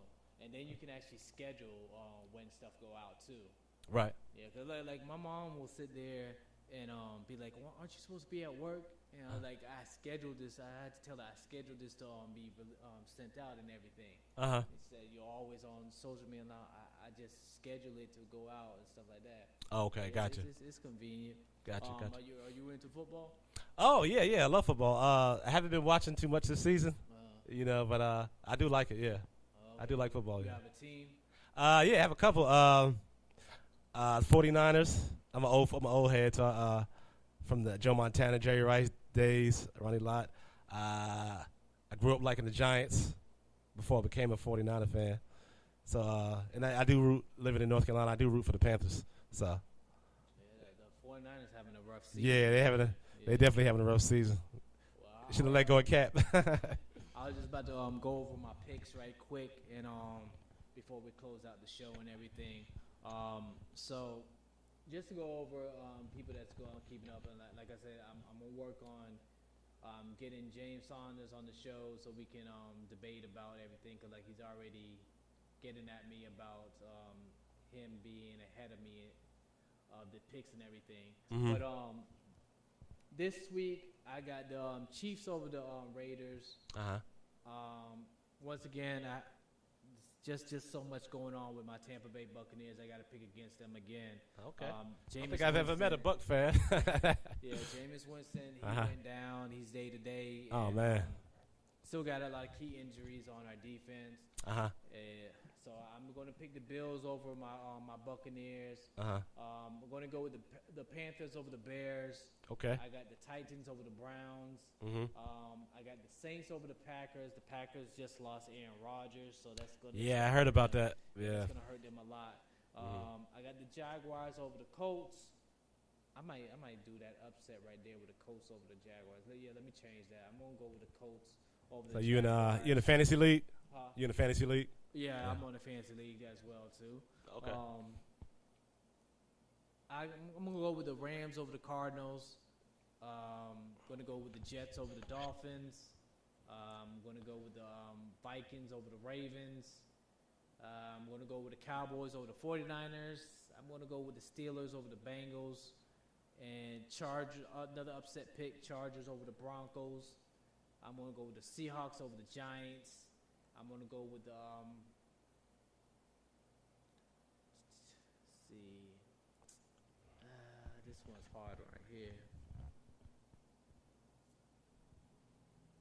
and then you can actually schedule when stuff go out too. Right. Yeah, cause like my mom will sit there and be like, well, "Aren't you supposed to be at work?" And I was like, "I scheduled this. I had to tell her I scheduled this to be sent out and everything." It said you're always on social media now. I just schedule it to go out and stuff like that. Oh, okay, gotcha. It's convenient. Gotcha. Are you into football? Oh yeah, I love football. I haven't been watching too much this season, but I do like it. Yeah, I do like football. You Yeah. have a team? Yeah, I have a couple. 49ers. I'm an old head from the Joe Montana, Jerry Rice days. Ronnie Lott. I grew up liking the Giants before I became a 49er fan. So and I do root, living in North Carolina. I do root for the Panthers. So. Yeah, the 49ers having a rough season. Yeah, they definitely having a rough season. Well, Shouldn't have let go of Cap. I was just about to go over my picks right quick and before we close out the show and everything. So just to go over people that's keeping up, and like I said, I'm gonna work on getting James Saunders on the show so we can debate about everything, because like he's already getting at me about him being ahead of me of the picks and everything. Mhm. But this week I got the Chiefs over the Raiders. Once again, just so much going on with my Tampa Bay Buccaneers. I got to pick against them again. Okay. I don't Jameis think I've ever met a Buck fan. Yeah, Jameis Winston, he went down. He's day to day. Oh, man. Still got a lot of key injuries on our defense. So I'm going to pick the Bills over my Buccaneers. I'm going to go with the Panthers over the Bears. Okay. I got the Titans over the Browns. I got the Saints over the Packers. The Packers just lost Aaron Rodgers, so that's going to Yeah, I heard about that. Yeah. It's going to hurt them a lot. I got the Jaguars over the Colts. I might do that upset right there with the Colts over the Jaguars. Yeah, let me change that. I'm going to go with the Colts over the Jaguars. You in the fantasy league? Huh? You in the fantasy league? Yeah, I'm on the fantasy league as well too. Okay. I'm gonna go with the Rams over the Cardinals. Gonna go with the Jets over the Dolphins. I'm gonna go with the Vikings over the Ravens. I'm gonna go with the Cowboys over the 49ers. I'm gonna go with the Steelers over the Bengals, and another upset pick, Chargers over the Broncos. I'm gonna go with the Seahawks over the Giants. I'm going to go with the, this one's hard right here.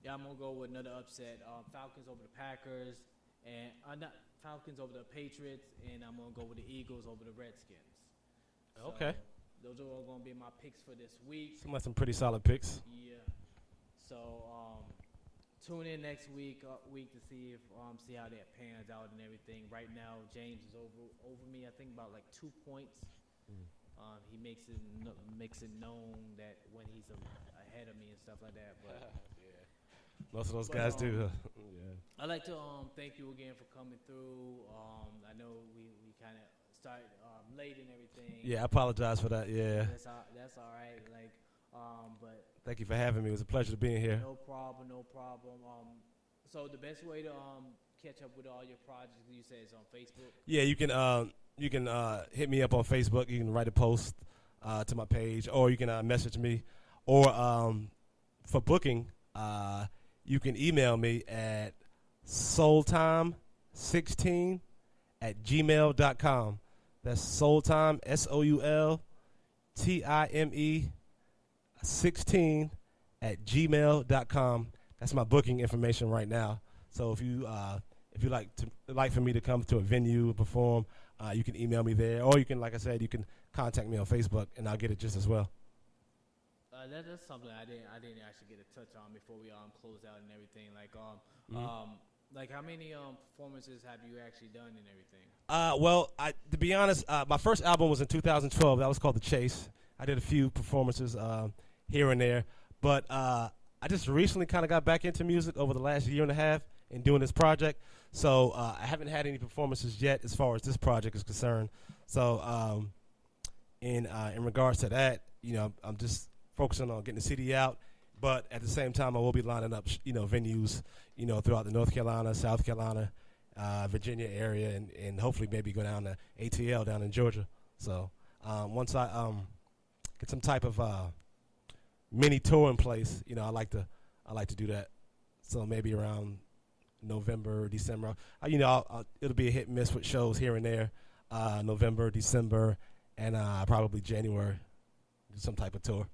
Yeah, I'm going to go with another upset. Falcons over the Packers, and not Falcons over the Patriots, and I'm going to go with the Eagles over the Redskins. Okay. So those are all going to be my picks for this week. Seem like some pretty solid picks. Yeah. So, tune in next week to see how that pans out and everything. Right now, James is over me. I think about like 2 points. He makes it known that when he's ahead of me and stuff like that. But most of those guys do. Yeah. I'd like to thank you again for coming through. I know we kind of started late and everything. Yeah, I apologize for that. Yeah. That's all right. Like, but. Thank you for having me. It was a pleasure to be here. No problem. So the best way to catch up with all your projects, you say, is on Facebook? Yeah, you can hit me up on Facebook. You can write a post to my page, or you can message me, or for booking, you can email me at soultime16@gmail.com. That's soultime, SOULTIME 16 @gmail.com. That's my booking information right now. So if you like for me to come to a venue perform, you can email me there, or you can, like I said, you can contact me on Facebook, and I'll get it just as well. That's something I didn't actually get a touch on before we close out and everything. Like how many performances have you actually done and everything? Well, to be honest, my first album was in 2012. That was called The Chase. I did a few performances here and there, but I just recently kind of got back into music over the last year and a half and doing this project. So I haven't had any performances yet as far as this project is concerned. So in regards to that, I'm just focusing on getting the CD out. But at the same time, I will be lining up, venues, throughout the North Carolina, South Carolina, Virginia area, and hopefully maybe go down to ATL down in Georgia. So once I get some type of mini tour in place, I like to do that. So maybe around November, December, it'll be a hit and miss with shows here and there. November, December, and probably January, do some type of tour.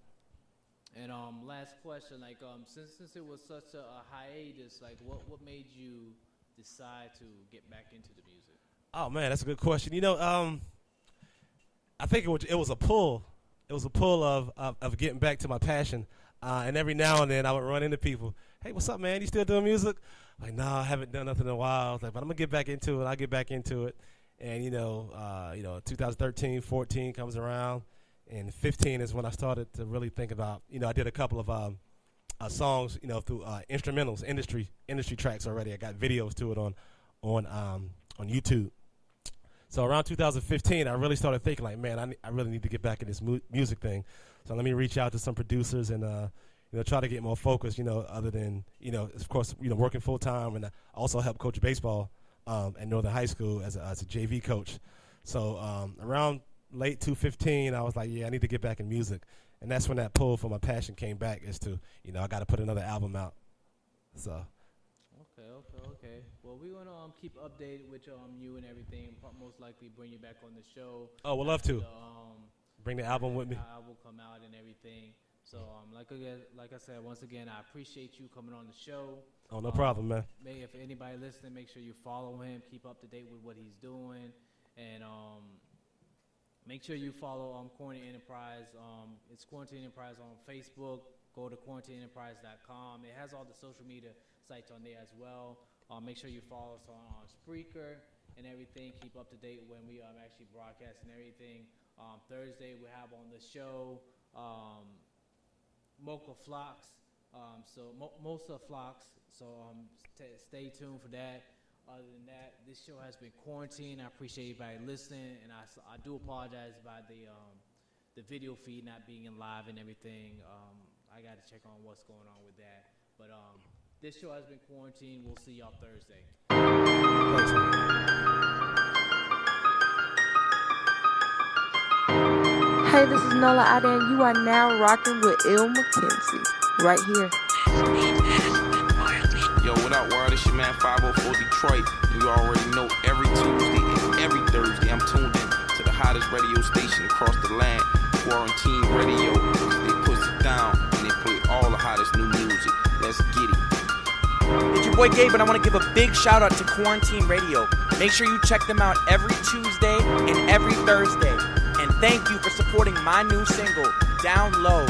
And last question, since it was such a hiatus, what made you decide to get back into the music? Oh man, that's a good question. I think it was a pull. It was a pull of getting back to my passion. And every now and then I would run into people. Hey, what's up, man? You still doing music? Like, no, I haven't done nothing in a while. I was like, but I'm gonna get back into it. I'll get back into it. And 2013, 14 comes around. And 15 is when I started to really think about, I did a couple of songs, through instrumentals, industry tracks already. I got videos to it on YouTube. So around 2015, I really started thinking like, man, I really need to get back in this music thing. So let me reach out to some producers and try to get more focused. Other than of course working full time, and I also help coach baseball at Northern High School as a JV coach. So around late 2015, I was like, yeah, I need to get back in music. And that's when that pull for my passion came back, is to, I got to put another album out. So. Okay. Well, we're going to keep updated with you and everything. Most likely bring you back on the show. Oh, we'll love to. Bring the album with me. The album will come out and everything. So, like I said, once again, I appreciate you coming on the show. Oh, no problem, man. If anybody listening, make sure you follow him. Keep up to date with what he's doing. And make sure you follow Quarantine Enterprise. It's Quarantine Enterprise on Facebook. Go to quarantineenterprise.com. It has all the social media sites on there as well. Make sure you follow us on Spreaker and everything. Keep up to date when we actually broadcast and everything. Thursday we have on the show Mocha Flocks. Mocha Flocks. So stay tuned for that. Other than that, this show has been quarantined. I appreciate everybody listening, and I do apologize about the video feed not being in live and everything. I got to check on what's going on with that. But this show has been quarantined. We'll see y'all Thursday. Hey, this is Nola Ade, and you are now rocking with Il McKenzie right here. Yo, what up, world? It's your man 504 Detroit. You already know every Tuesday and every Thursday I'm tuned in to the hottest radio station across the land, Quarantine Radio. They push it down and they play all the hottest new music. Let's get it. It's your boy Gabe, and I want to give a big shout out to Quarantine Radio. Make sure you check them out every Tuesday and every Thursday. And thank you for supporting my new single, Down Low.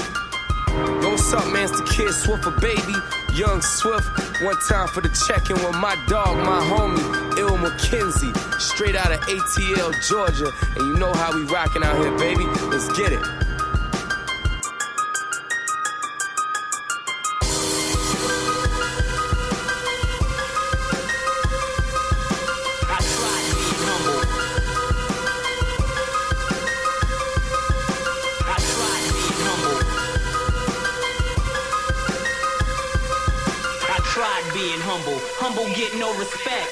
Yo, what's up, man? It's the kid Swift, a baby, Young Swift. One time for the check-in with my dog, my homie, Il McKenzie, straight out of ATL, Georgia. And you know how we rockin' out here, baby. Let's get it. Humble, get no respect.